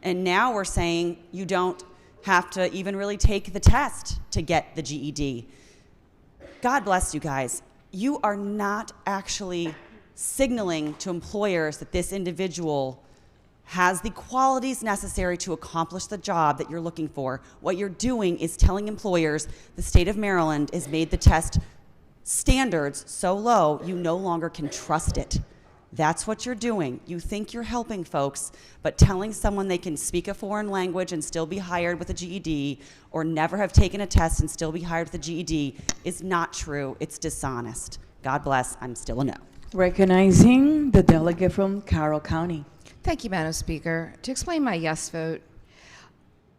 And now we're saying you don't have to even really take the test to get the GED. God bless you guys. You are not actually signaling to employers that this individual has the qualities necessary to accomplish the job that you're looking for. What you're doing is telling employers the state of Maryland has made the test standards so low you no longer can trust it. That's what you're doing. You think you're helping folks, but telling someone they can speak a foreign language and still be hired with a GED, or never have taken a test and still be hired with a GED, is not true. It's dishonest. God bless. I'm still a no. Recognizing the delegate from Carroll County. Thank you, Madam Speaker. To explain my yes vote,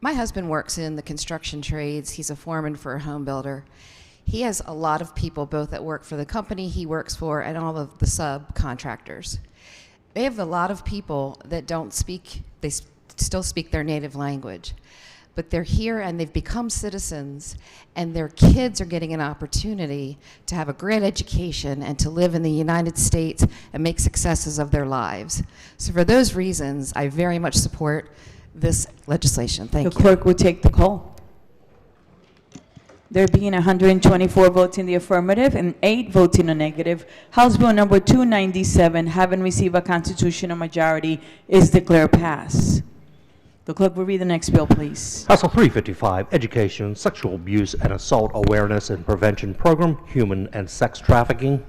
my husband works in the construction trades. He's a foreman for a home builder. He has a lot of people, both that work for the company he works for and all of the subcontractors. They have a lot of people that don't speak, they still speak their native language. But they're here and they've become citizens, and their kids are getting an opportunity to have a great education and to live in the United States and make successes of their lives. So for those reasons, I very much support this legislation. Thank you. The clerk will take the call. There being 124 votes in the affirmative and 8 votes in the negative, House Bill number 297, having received a constitutional majority, is declared passed. The clerk will read the next bill, please. House Bill 355, Education, Sexual Abuse and Assault Awareness and Prevention Program, Human and Sex Trafficking.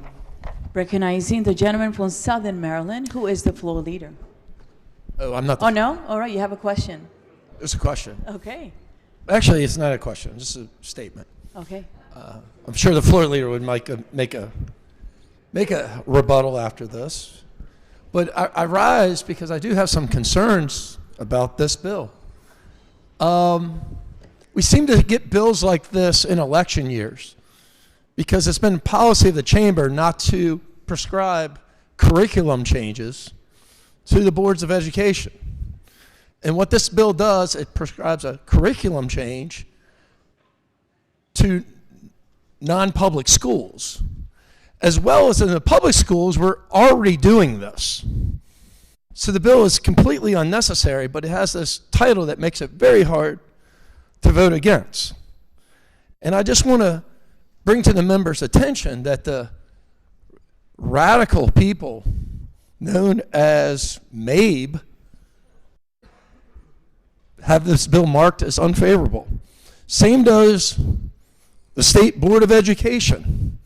Recognizing the gentleman from Southern Maryland, who is the floor leader. Oh, I'm not. Oh, no? All right, you have a question. It's a question. Okay. Actually, it's not a question, just a statement. Okay. I'm sure the floor leader would make a rebuttal after this. But I rise because I do have some concerns about this bill. We seem to get bills like this in election years because it's been policy of the chamber not to prescribe curriculum changes to the boards of education. And what this bill does, it prescribes a curriculum change to non-public schools. As well as in the public schools, we're already doing this. So the bill is completely unnecessary, but it has this title that makes it very hard to vote against. And I just want to bring to the members' attention that the radical people known as MABE have this bill marked as unfavorable. Same does the State Board of Education,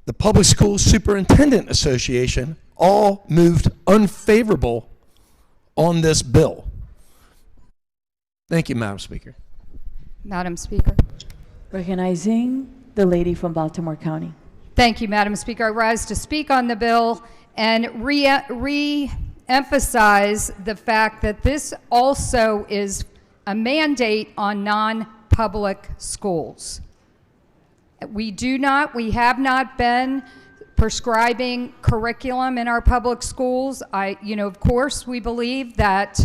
the Public School Superintendent Association, all moved unfavorable on this bill. Thank you, Madam Speaker. Madam Speaker. Recognizing the lady from Baltimore County. Thank you, Madam Speaker. I rise to speak on the bill and re-emphasize the fact that this also is a mandate on non-public schools. We have not been prescribing curriculum in our public schools. Of course, we believe that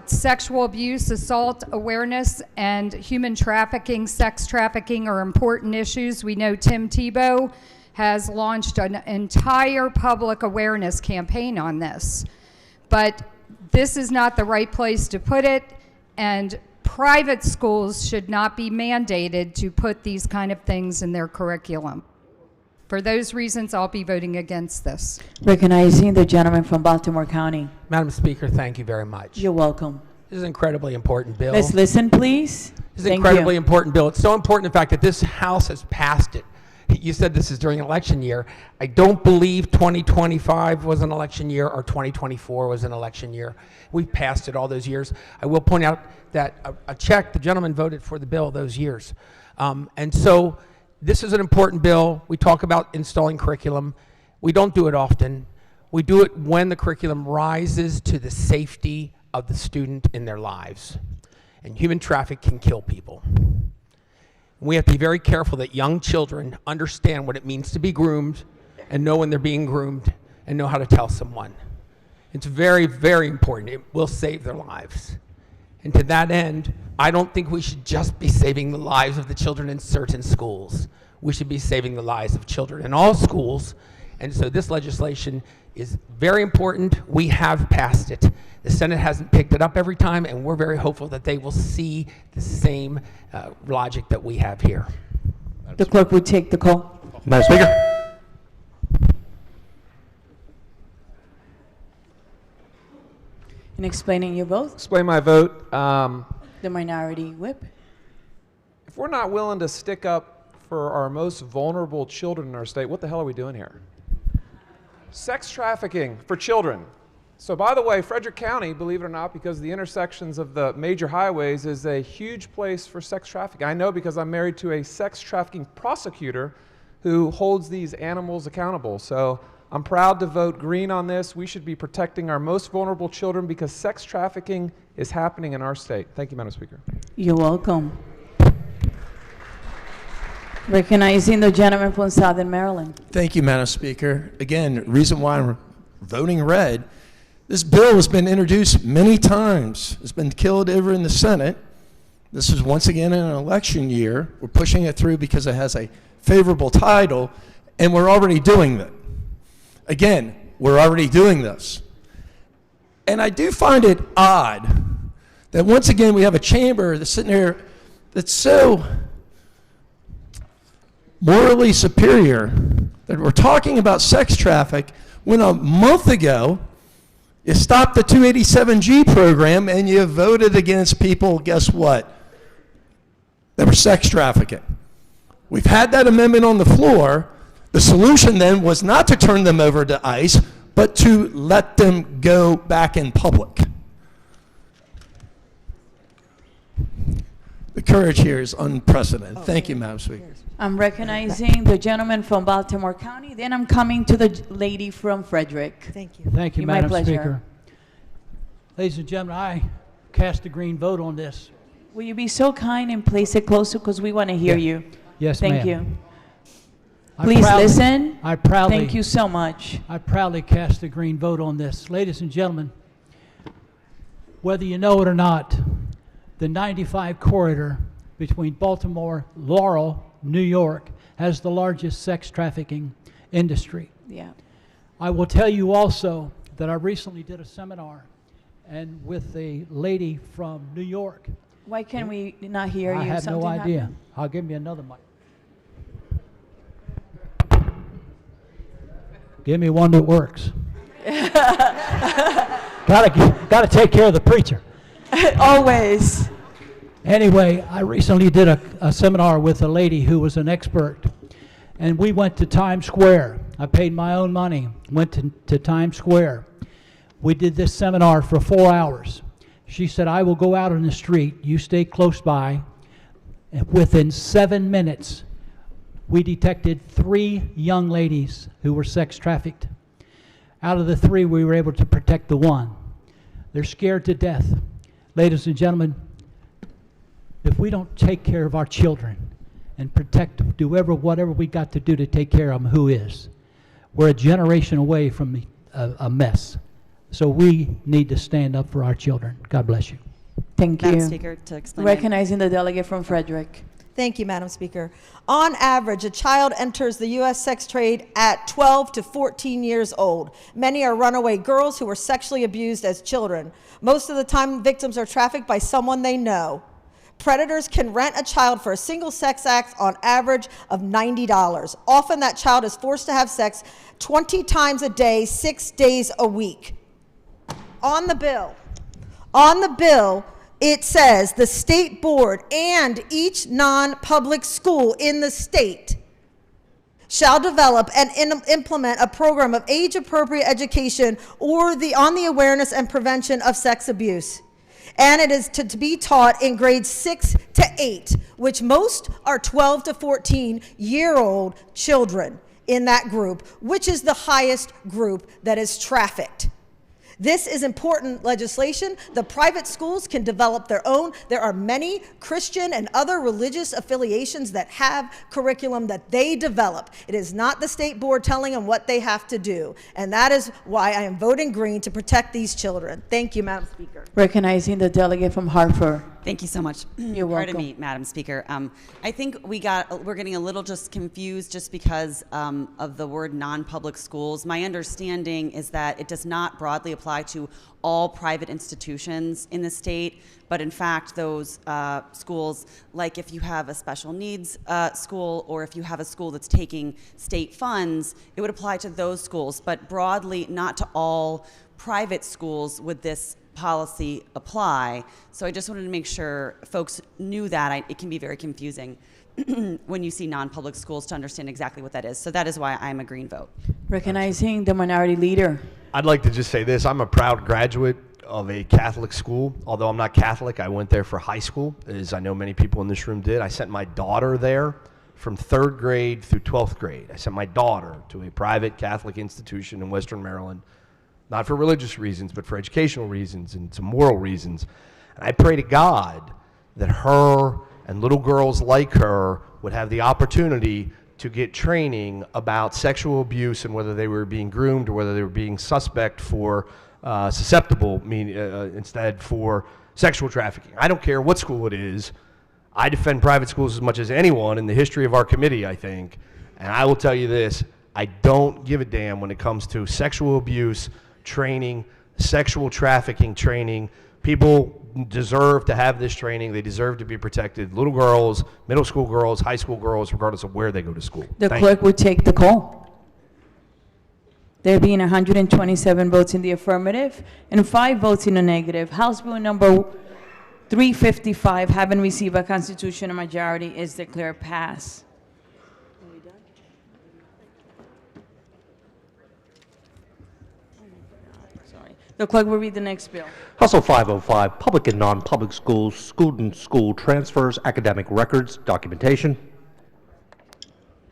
sexual abuse, assault awareness, and human trafficking, sex trafficking are important issues. We know Tim Tebow has launched an entire public awareness campaign on this. But this is not the right place to put it, and private schools should not be mandated to put these kind of things in their curriculum. For those reasons, I'll be voting against this. Recognizing the gentleman from Baltimore County. Madam Speaker, thank you very much. You're welcome. This is an incredibly important bill. Let's listen, please. This is an incredibly important bill. It's so important, in fact, that this House has passed it. You said this is during an election year. I don't believe 2025 was an election year or 2024 was an election year. We've passed it all those years. I will point out that the gentleman voted for the bill those years. And so this is an important bill. We talk about installing curriculum. We don't do it often. We do it when the curriculum rises to the safety of the student in their lives. And human trafficking can kill people. We have to be very careful that young children understand what it means to be groomed and know when they're being groomed and know how to tell someone. It's very, very important. It will save their lives. And to that end, I don't think we should just be saving the lives of the children in certain schools. We should be saving the lives of children in all schools. And so this legislation is very important. We have passed it. The Senate hasn't picked it up every time, and we're very hopeful that they will see the same logic that we have here. The clerk will take the call. Madam Speaker. In explaining your vote, Explain my vote. the minority whip. If we're not willing to stick up for our most vulnerable children in our state, what the hell are we doing here? Sex trafficking for children. So by the way, Frederick County, believe it or not, because the intersections of the major highways is a huge place for sex trafficking. I know because I'm married to a sex trafficking prosecutor who holds these animals accountable. So I'm proud to vote green on this. We should be protecting our most vulnerable children because sex trafficking is happening in our state. Thank you, Madam Speaker. You're welcome. Recognizing the gentleman from Southern Maryland. Thank you, Madam Speaker. Again, reason why I'm voting red This bill has been introduced many times. It's been killed over in the Senate. This is once again in an election year. We're pushing it through because it has a favorable title, and we're already doing that. Again, we're already doing this. And I do find it odd that once again we have a chamber that's sitting there that's so morally superior that we're talking about sex traffic when a month ago you stopped the 287G program and you voted against people, guess what, that were sex trafficking. We've had that amendment on the floor. The solution then was not to turn them over to ICE, but to let them go back in public. The courage here is unprecedented. Thank you, Madam Speaker. I'm recognizing the gentleman from Baltimore County, then I'm coming to the lady from Frederick. Thank you. Thank you, My Madam pleasure. Speaker. Ladies and gentlemen, I cast a green vote on this. Will you be so kind and place it closer because we want to hear you? Yes, Thank ma'am. you. I Please proudly- listen. I proudly. Thank you so much. I proudly cast a green vote on this. Ladies and gentlemen, whether you know it or not, the 95 corridor between Baltimore, Laurel, New York has the largest sex trafficking industry. Yeah. I will tell you also that I recently did a seminar and with a lady from New York. Why can we not hear you? I have no Something idea. happened? I'll give me another mic. Give me one that works. Gotta take care of the preacher. Always. Anyway, I recently did a seminar with a lady who was an expert, and we went to Times Square. I paid my own money, went to Times Square. We did this seminar for 4 hours. She said, I will go out on the street, you stay close by, and within 7 minutes, we detected 3 young ladies who were sex trafficked. Out of the 3, we were able to protect the 1. They're scared to death. Ladies and gentlemen, if we don't take care of our children and protect, do whatever we got to do to take care of them, who is? We're a generation away from a mess. So we need to stand up for our children. God bless you. Thank you. Madam Speaker, to explain. Recognizing the delegate from Frederick. Thank you, Madam Speaker. On average, a child enters the U.S. sex trade at 12 to 14 years old. Many are runaway girls who were sexually abused as children. Most of the time, victims are trafficked by someone they know. Predators can rent a child for a single sex act on average of $90. Often that child is forced to have sex 20 times a day, 6 days a week. On the bill, it says the state board and each non-public school in the state shall develop and implement a program of age-appropriate education on the awareness and prevention of sex abuse. And it is to be taught in grades 6 to 8, which most are 12 to 14-year-old children in that group, which is the highest group that is trafficked. This is important legislation. The private schools can develop their own. There are many Christian and other religious affiliations that have curriculum that they develop. It is not the state board telling them what they have to do. And that is why I am voting green to protect these children. Thank you, Madam Speaker. Recognizing the delegate from Hartford. Thank you so much. You're welcome. Pardon me, Madam Speaker. I think we're getting a little just confused just because of the word non-public schools. My understanding is that it does not broadly apply to all private institutions in the state, but in fact those schools, like if you have a special needs school or if you have a school that's taking state funds, it would apply to those schools, but broadly not to all private schools would this policy apply. So I just wanted to make sure folks knew that. It can be very confusing when you see non-public schools to understand exactly what that is. So that is why I'm a green vote. Recognizing the minority leader. I'd like to just say this. I'm a proud graduate of a Catholic school. Although I'm not Catholic, I went there for high school, as I know many people in this room did. I sent my daughter there from 3rd grade through 12th grade. I sent my daughter to a private Catholic institution in Western Maryland, not for religious reasons, but for educational reasons and some moral reasons. And I pray to God that her and little girls like her would have the opportunity to get training about sexual abuse and whether they were being groomed or whether they were being suspect for susceptible, instead for sexual trafficking. I don't care what school it is. I defend private schools as much as anyone in the history of our committee, I think. And I will tell you this, I don't give a damn when it comes to sexual abuse training, sexual trafficking training. People deserve to have this training. They deserve to be protected. Little girls, middle school girls, high school girls, regardless of where they go to school. The Thank clerk you. will take the call. There being 127 votes in the affirmative and 5 votes in the negative, House Bill number 355, having received a constitutional majority, is declared pass. The clerk will read the next bill. House Bill 505, public and non-public schools, school transfers, academic records, documentation.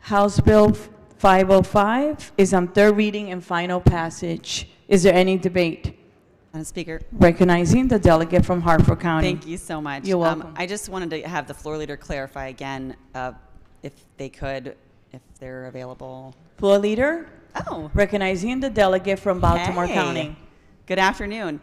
House Bill 505 is on third reading and final passage. Is there any debate? Madam Speaker. Recognizing the delegate from Hartford County. Thank you so much. You're welcome. I just wanted to have the floor leader clarify again, if they could, if they're available. Floor leader? Oh. Recognizing the delegate from Baltimore Hey. County. Good afternoon.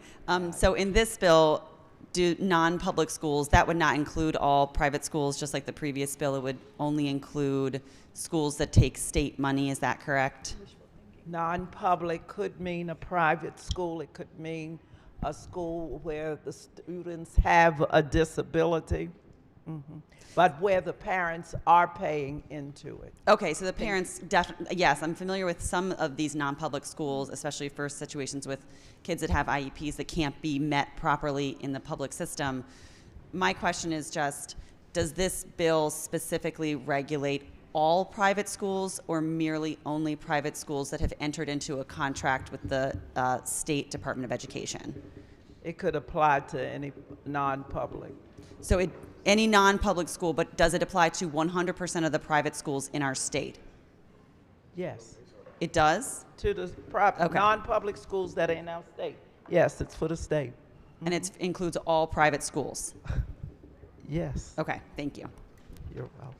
So in this bill, do non-public schools, that would not include all private schools, just like the previous bill. It would only include schools that take state money. Is that correct? Non-public could mean a private school. It could mean a school where the students have a disability, but where the parents are paying into it. Okay, so the parents definitely, yes, I'm familiar with some of these non-public schools, especially for situations with kids that have IEPs that can't be met properly in the public system. My question is just, does this bill specifically regulate all private schools or merely only private schools that have entered into a contract with the State Department of Education? It could apply to any non-public. So any non-public school, but does it apply to 100% of the private schools in our state? Yes. It does? To the Okay. non-public schools that are in our state. Yes, it's for the state. And it includes all private schools? Yes. Okay, thank you. You're welcome.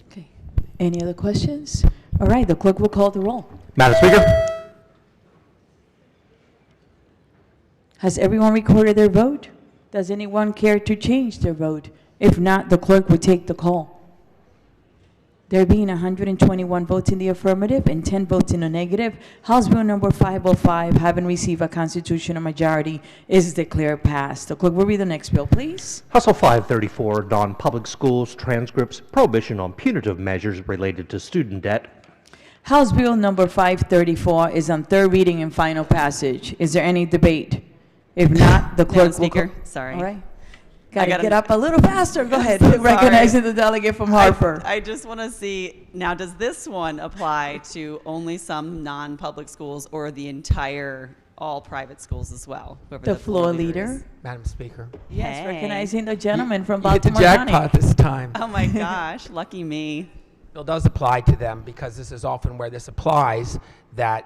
Okay. Any other questions? All right, the clerk will call the roll. Madam Speaker. Has everyone recorded their vote? Does anyone care to change their vote? If not, the clerk will take the call. There being 121 votes in the affirmative and 10 votes in the negative, House Bill number 505, having received a constitutional majority, is declared passed. The clerk will read the next bill, please. House Bill 534, non-public schools, transcripts, prohibition on punitive measures related to student debt. House Bill number 534 is on third reading and final passage. Is there any debate? If not, the clerk will Speaker, call. sorry. All right. Got to gotta- get up a little faster. Go ahead. So sorry. Recognizing the delegate from Hartford. I just want to see, now does this one apply to only some non-public schools or the entire, all private schools as well? Whoever The floor is. leader. Madam Speaker. Yes, Hey. recognizing the gentleman from You hit the Baltimore County. jackpot this time. Oh my gosh, lucky me. Bill does apply to them because this is often where this applies, that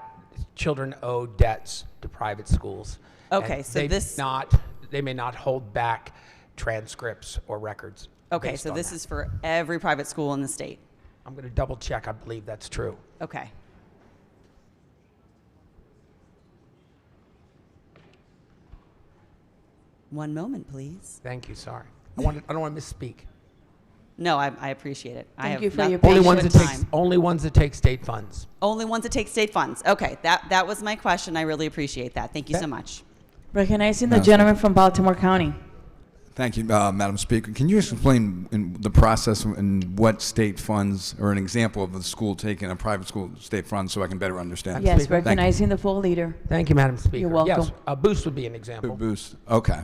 children owe debts to private schools. Okay, And so they may not hold back transcripts or records. Okay, based so on this that. is for every private school in the state. I'm going to double check. I believe that's true. Okay. One moment, please. Thank you. Sorry. I don't want to misspeak. No, I appreciate it. I Thank have you for not- your Only patience. ones that take only ones that take state funds. Only ones that take state funds. Okay, that was my question. I really appreciate that. Thank you so much. Recognizing the gentleman from Baltimore County. Thank you, Madam Speaker. Can you explain in the process and what state funds, or an example of a school taking a private school state funds, so I can better understand? Yes, Thank you. recognizing the floor leader. Thank you, Madam Speaker. You're welcome. Yes, a boost would be an example. Boost. Okay.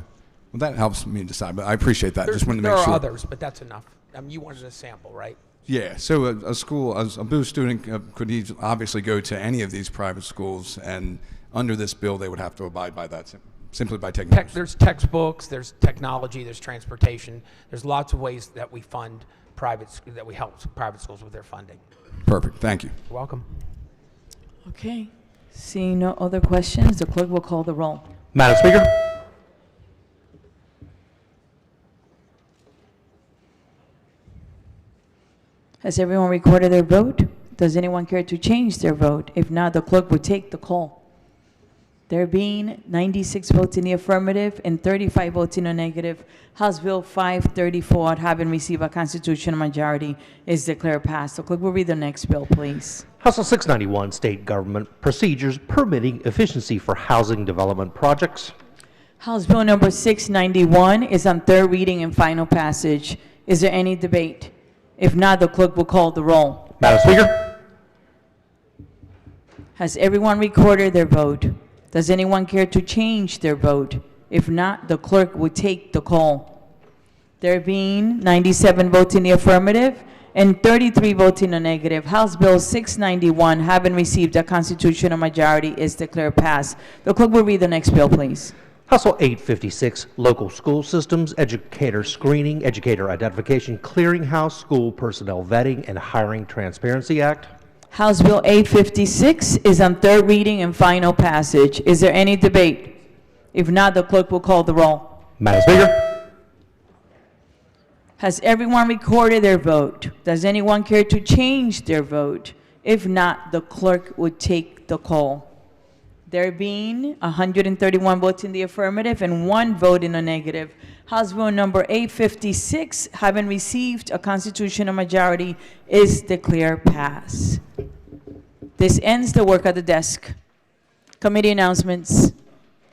Well, that helps me decide, but I appreciate that. Just wanted to there make are sure. others, but that's enough. You wanted a sample, right? Yeah. So a school, a boost student could obviously go to any of these private schools, and under this bill, they would have to abide by that simply by taking. There's textbooks, there's technology, there's transportation. There's lots of ways that we fund that we help private schools with their funding. Perfect. Thank you. You're welcome. Okay. Seeing no other questions, the clerk will call the roll. Madam Speaker. Has everyone recorded their vote? Does anyone care to change their vote? If not, the clerk will take the call. There being 96 votes in the affirmative and 35 votes in the negative, House Bill 534, having received a constitutional majority, is declared passed. So clerk will read the next bill, please. House Bill 691, State Government Procedures Permitting Efficiency for Housing Development Projects. House Bill number 691 is on third reading and final passage. Is there any debate? If not, the clerk will call the roll. Madam Speaker. Has everyone recorded their vote? Does anyone care to change their vote? If not, the clerk will take the call. There being 97 votes in the affirmative and 33 votes in the negative, House Bill 691, having received a constitutional majority, is declared passed. The clerk will read the next bill, please. House Bill 856, Local School Systems, Educator Screening, Educator Identification, Clearinghouse, School Personnel Vetting, and Hiring Transparency Act. House Bill 856 is on third reading and final passage. Is there any debate? If not, the clerk will call the roll. Madam Speaker. Has everyone recorded their vote? Does anyone care to change their vote? If not, the clerk would take the call. There being 131 votes in the affirmative and 1 vote in the negative, House Bill number 856, having received a constitutional majority, is declared passed. This ends the work at the desk. Committee announcements.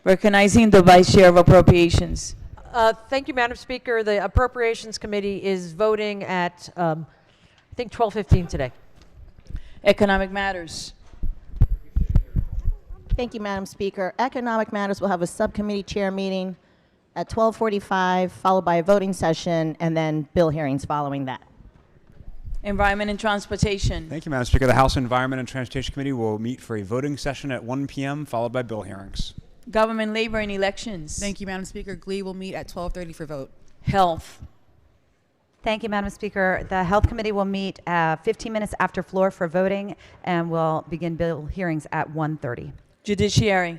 Recognizing the Vice Chair of Appropriations. Thank you, Madam Speaker. The Appropriations Committee is voting at, I think, 12:15 today. Economic Matters. Thank you, Madam Speaker. Economic Matters will have a subcommittee chair meeting at 12:45, followed by a voting session, and then bill hearings following that. Environment and Transportation. Thank you, Madam Speaker. The House Environment and Transportation Committee will meet for a voting session at 1 p.m., followed by bill hearings. Government, Labor, and Elections. Thank you, Madam Speaker. GLE will meet at 12:30 for vote. Health. Thank you, Madam Speaker. The Health Committee will meet 15 minutes after floor for voting, and will begin bill hearings at 1:30. Judiciary.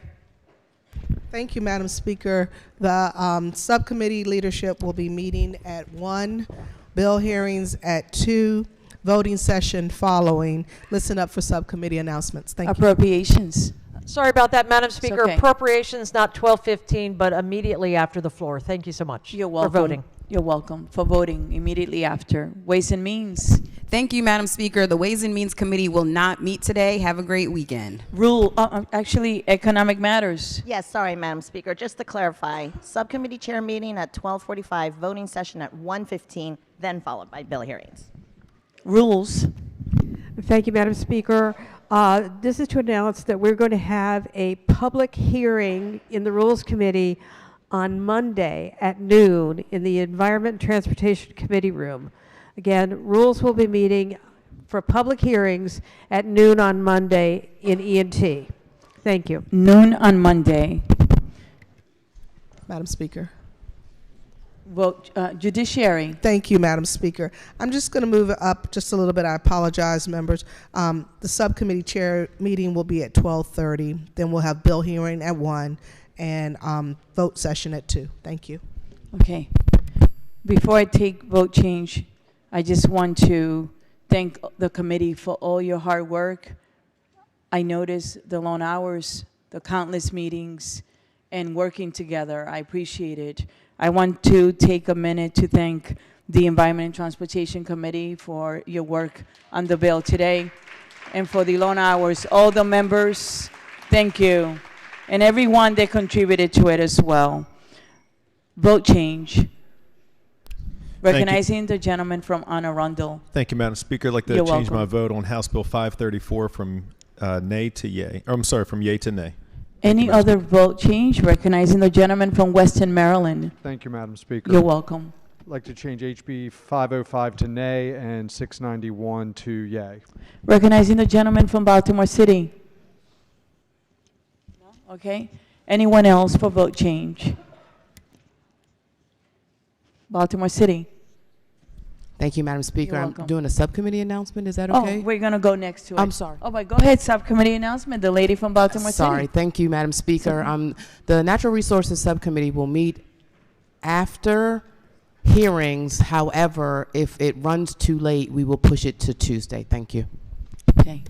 Thank you, Madam Speaker. The subcommittee leadership will be meeting at 1, bill hearings at 2, voting session following. Listen up for subcommittee announcements. Thank you. Appropriations. Sorry about that, Madam Speaker. okay. Appropriations not 12:15, but immediately after the floor. Thank you so much. You're welcome. For voting. You're welcome. For voting immediately after. Ways and Means. Thank you, Madam Speaker. The Ways and Means Committee will not meet today. Have a great weekend. Actually, Economic Matters. Yes, sorry, Madam Speaker. Just to clarify, subcommittee chair meeting at 12:45, voting session at 1:15, then followed by bill hearings. Rules. Thank you, Madam Speaker. This is to announce that we're going to have a public hearing in the Rules Committee on Monday at noon in the Environment and Transportation Committee room. Again, Rules will be meeting for public hearings at noon on Monday in E&T. Thank you. Noon on Monday. Madam Speaker. Vote, Judiciary. Thank you, Madam Speaker. I'm just going to move it up just a little bit. I apologize, members. The subcommittee chair meeting will be at 12:30. Then we'll have bill hearing at 1 and vote session at 2. Thank you. Okay. Before I take vote change, I just want to thank the committee for all your hard work. I noticed the long hours, the countless meetings, and working together. I appreciate it. I want to take a minute to thank the Environment and Transportation Committee for your work on the bill today, and for the long hours. All the members, thank you. And everyone that contributed to it as well. Vote change. Recognizing the gentleman from Anne Arundel. Thank you, Madam Speaker. I'd like to You're change welcome. my vote on House Bill 534 from nay to yay. Or, I'm sorry, from yay to nay. Any other vote change? Recognizing the gentleman from Western Maryland. Thank you, Madam Speaker. You're welcome. I'd like to change HB 505 to nay and 691 to yay. Recognizing the gentleman from Baltimore City. No? Okay. Anyone else for vote change? Baltimore City. Thank you, Madam Speaker. You're I'm welcome. doing a subcommittee announcement. Is that okay? Oh, we're going to go next to it. I'm sorry. Oh, but go ahead, subcommittee announcement. The lady from Baltimore Sorry. City. Thank you, Madam Speaker. The Natural Resources Subcommittee will meet after hearings. However, if it runs too late, we will push it to Tuesday. Thank you. Okay.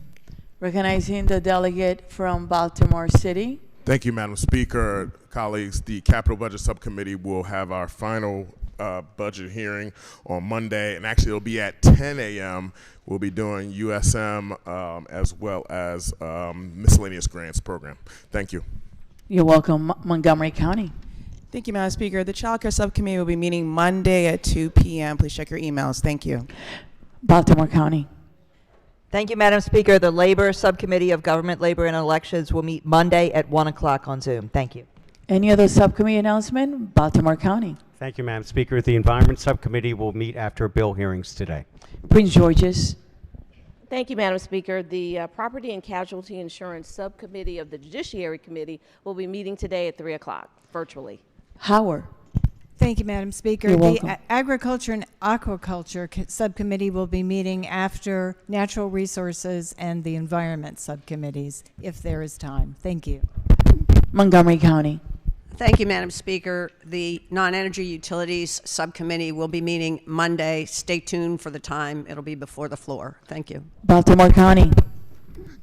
Recognizing the delegate from Baltimore City. Thank you, Madam Speaker. Colleagues, the Capital Budget Subcommittee will have our final budget hearing on Monday, and actually it'll be at 10 a.m. We'll be doing USM as well as miscellaneous grants program. Thank you. You're welcome. Montgomery County. Thank you, Madam Speaker. The Child Care Subcommittee will be meeting Monday at 2 p.m. Please check your emails. Thank you. Baltimore County. Thank you, Madam Speaker. The Labor Subcommittee of Government, Labor, and Elections will meet Monday at 1 o'clock on Zoom. Thank you. Any other subcommittee announcement? Baltimore County. Thank you, Madam Speaker. The Environment Subcommittee will meet after bill hearings today. Prince George's. Thank you, Madam Speaker. The Property and Casualty Insurance Subcommittee of the Judiciary Committee will be meeting today at 3 o'clock, virtually. Howard. Thank you, Madam Speaker. You're the welcome. Agriculture and Aquaculture Subcommittee will be meeting after Natural Resources and the Environment Subcommittees, if there is time. Thank you. Montgomery County. Thank you, Madam Speaker. The Non-Energy Utilities Subcommittee will be meeting Monday. Stay tuned for the time. It'll be before the floor. Thank you. Baltimore County.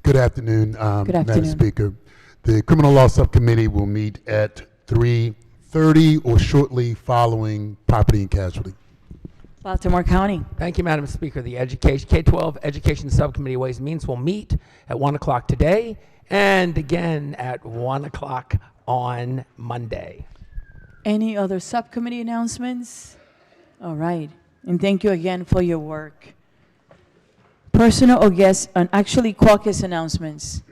Good afternoon, Good Madam afternoon. Speaker. The Criminal Law Subcommittee will meet at 3:30 or shortly following Property and Casualty. Baltimore County. Thank you, Madam Speaker. The K-12 Education Subcommittee Ways and Means will meet at 1 o'clock today and again at 1 o'clock on Monday. Any other subcommittee announcements? All right. And thank you again for your work. Personal or guest, and actually caucus announcements.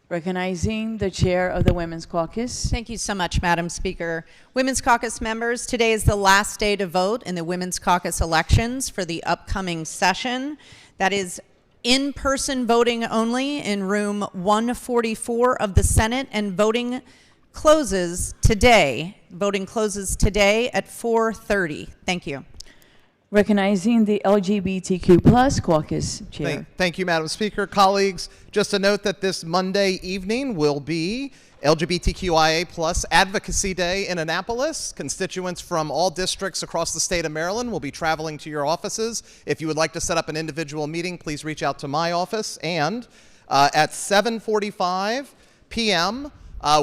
Recognizing the chair of the Women's Caucus. Thank you so much, Madam Speaker. Women's Caucus members, today is the last day to vote in the Women's Caucus elections for the upcoming session. That is in-person voting only in room 144 of the Senate, and voting closes today. Voting closes today at 4:30. Thank you. Recognizing the LGBTQ plus caucus chair. Thank you, Madam Speaker. Colleagues, just to note that this Monday evening will be LGBTQIA plus Advocacy Day in Annapolis. Constituents from all districts across the state of Maryland will be traveling to your offices. If you would like to set up an individual meeting, please reach out to my office. And at 7:45 p.m.,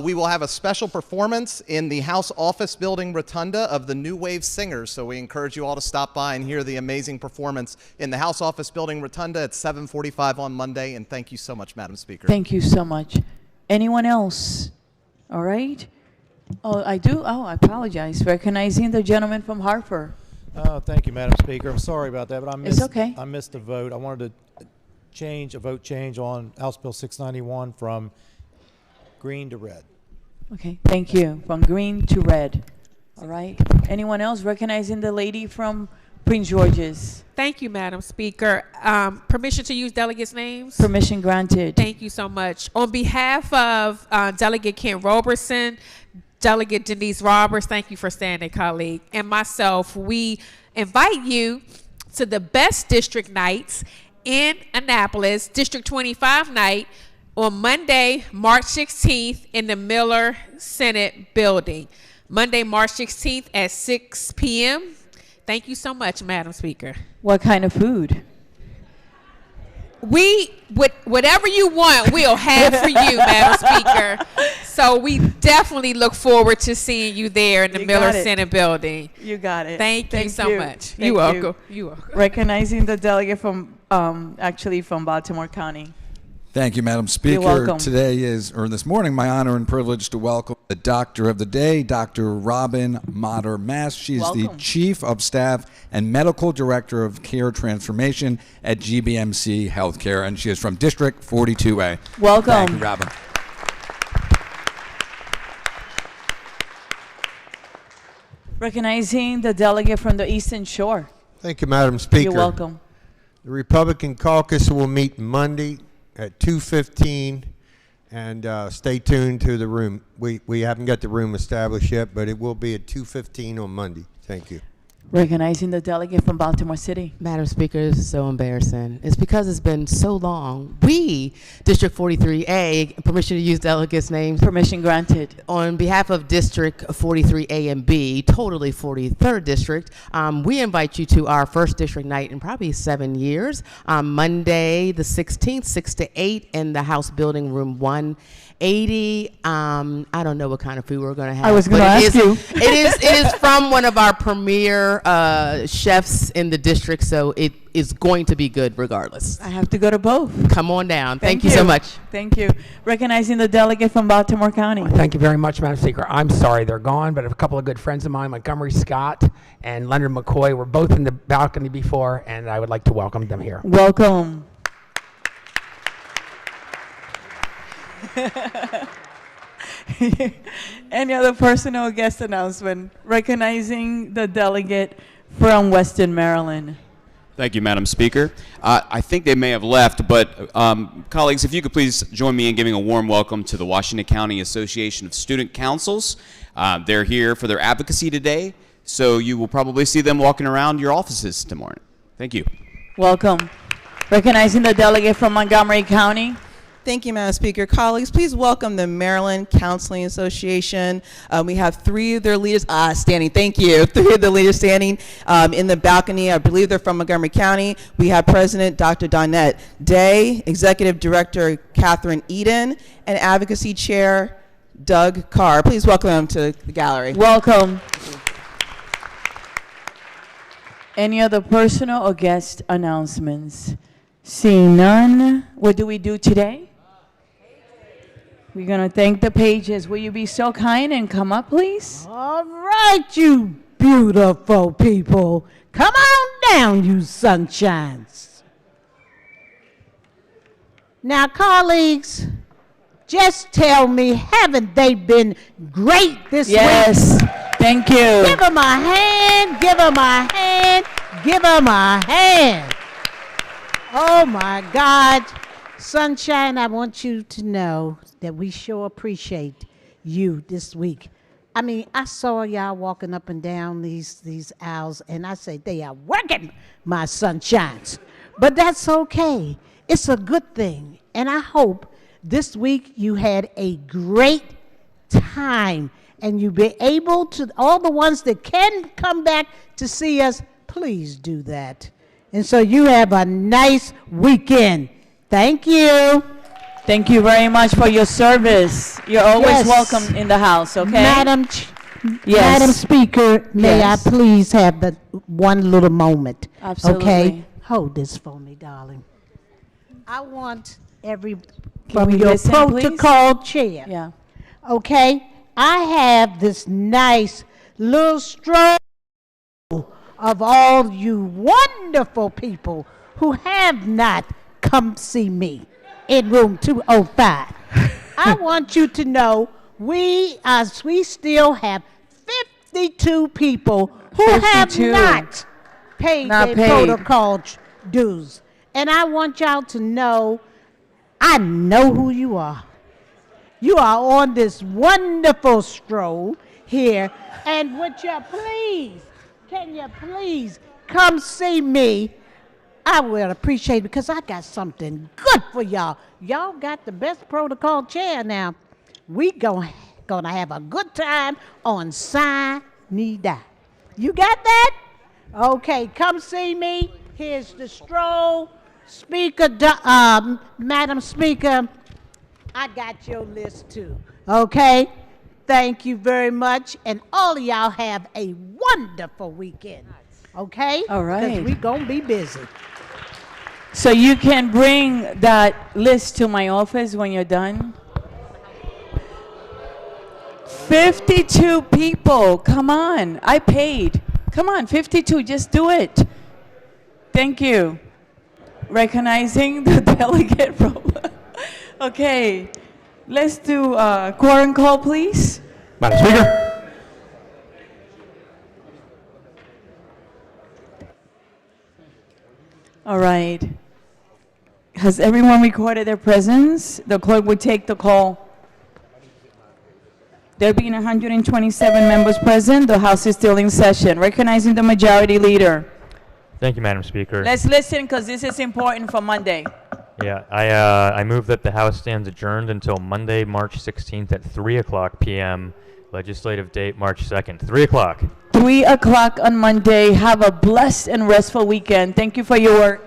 we will have a special performance in the House Office Building Rotunda of the New Wave Singers. So we encourage you all to stop by and hear the amazing performance in the House Office Building Rotunda at 7:45 on Monday. And thank you so much, Madam Speaker. Thank you so much. Anyone else? All right. Oh, I do. Oh, I apologize. Recognizing the gentleman from Hartford. Thank you, Madam Speaker. I'm sorry about that, but It's okay. I missed a vote. I wanted to change a vote change on House Bill 691 from green to red. Okay, thank you. From green to red. All right. Anyone else? Recognizing the lady from Prince George's. Thank you, Madam Speaker. Permission to use delegates' names? Permission granted. Thank you so much. On behalf of Delegate Ken Roberson, Delegate Denise Roberts, thank you for standing, colleague, and myself, we invite you to the best district nights in Annapolis, District 25 night, on Monday, March 16th in the Miller Senate building. Monday, March 16th at 6 p.m. Thank you so much, Madam Speaker. What kind of food? Whatever you want, we'll have for you, Madam Speaker. So we definitely look forward to seeing you there in the Miller Senate building. You got it. Thank you so much. Thank You're welcome. You're welcome. Recognizing the delegate from, actually from Baltimore County. Thank you, Madam Speaker. welcome. Today is, or this morning, my honor and privilege to welcome the Doctor of the Day, Dr. Robin Motter-Mass. She is the Welcome. Chief of Staff and Medical Director of Care Transformation at GBMC Healthcare, and she is from District 42A. Welcome. Thank you, Robin. Recognizing the delegate from the Eastern Shore. Thank you, Madam Speaker. You're welcome. The Republican caucus will meet Monday at 2:15, and stay tuned to the room. We haven't got the room established yet, but it will be at 2:15 on Monday. Thank you. Recognizing the delegate from Baltimore City. Madam Speaker, this is so embarrassing. It's because it's been so long. We, District 43A, permission to use delegates' names. Permission granted. On behalf of District 43A and B, totally 43rd District, we invite you to our first district night in probably 7 years. Monday the 16th, 6 to 8 in the House Building, Room 180. I don't know what kind of food we're going to have. I was going to ask you. It is from one of our premier chefs in the district, so it is going to be good regardless. I have to go to both. Come on down. Thank you so much. Thank you. Recognizing the delegate from Baltimore County. Thank you very much, Madam Speaker. I'm sorry they're gone, but a couple of good friends of mine, Montgomery Scott and Leonard McCoy, were both in the balcony before, and I would like to welcome them here. Welcome. Any other personal guest announcement? Recognizing the delegate from Western Maryland. Thank you, Madam Speaker. I think they may have left, but colleagues, if you could please join me in giving a warm welcome to the Washington County Association of Student Councils. They're here for their advocacy today, so you will probably see them walking around your offices tomorrow. Thank you. Welcome. Recognizing the delegate from Montgomery County. Thank you, Madam Speaker. Colleagues, please welcome the Maryland Counseling Association. We have three of their leaders standing. Thank you. Three of the leaders standing in the balcony. I believe they're from Montgomery County. We have President Dr. Donette Day, Executive Director Catherine Eden, and Advocacy Chair Doug Carr. Please welcome them to the gallery. Welcome. Any other personal or guest announcements? Seeing none, what do we do today? We're going to thank the pages. Will you be so kind and come up, please? All right, you beautiful people. Come on down, you sunshines. Now, colleagues, just tell me, haven't they been great this week? Yes, thank you. Give them a hand, give them a hand, give them a hand. Oh, my God. Sunshine, I want you to know that we sure appreciate you this week. I mean, I saw y'all walking up and down these aisles, and I say, they are working, my sunshines. But that's okay. It's a good thing. And I hope this week you had a great time, and you be able to, all the ones that can come back to see us, please do that. And so you have a nice weekend. Thank you. Thank you very much for your service. You're always welcome in the house, okay? Madam Speaker, may I please have the one little moment? Absolutely. Okay? Hold this for me, darling. I want Can from we your listen, protocol chair. Yeah. Okay? I have this nice little stroll of all you wonderful people who have not come see me in room 205. I want you to know we still have 52 people who 52. Have not paid their protocol dues. And I want y'all to know I know who you are. You are on this wonderful stroll here. And would you please, can you please come see me? I would appreciate it because I got something good for y'all. Y'all got the best protocol chair now. We gonna have a good time on Sinai. You got that? Okay, come see me. Here's the stroll. Speaker, Madam Speaker, I got your list too. Okay? Thank you very much. And all of y'all have a wonderful weekend. Okay? All right. Because we're going to be busy. So you can bring that list to my office when you're done? 52 people. Come on. I paid. Come on, 52. Just do it. Thank you. Recognizing the delegate from... Okay. Let's do quorum call, please. Madam Speaker. All right. Has everyone recorded their presence? The clerk would take the call. There being 127 members present, the House is still in session. Recognizing the Majority Leader. Thank you, Madam Speaker. Let's listen because this is important for Monday. Yeah, I move that the House stands adjourned until Monday, March 16th at 3 o'clock p.m. Legislative date, March 2nd, 3 o'clock. 3 o'clock on Monday. Have a blessed and restful weekend. Thank you for your work.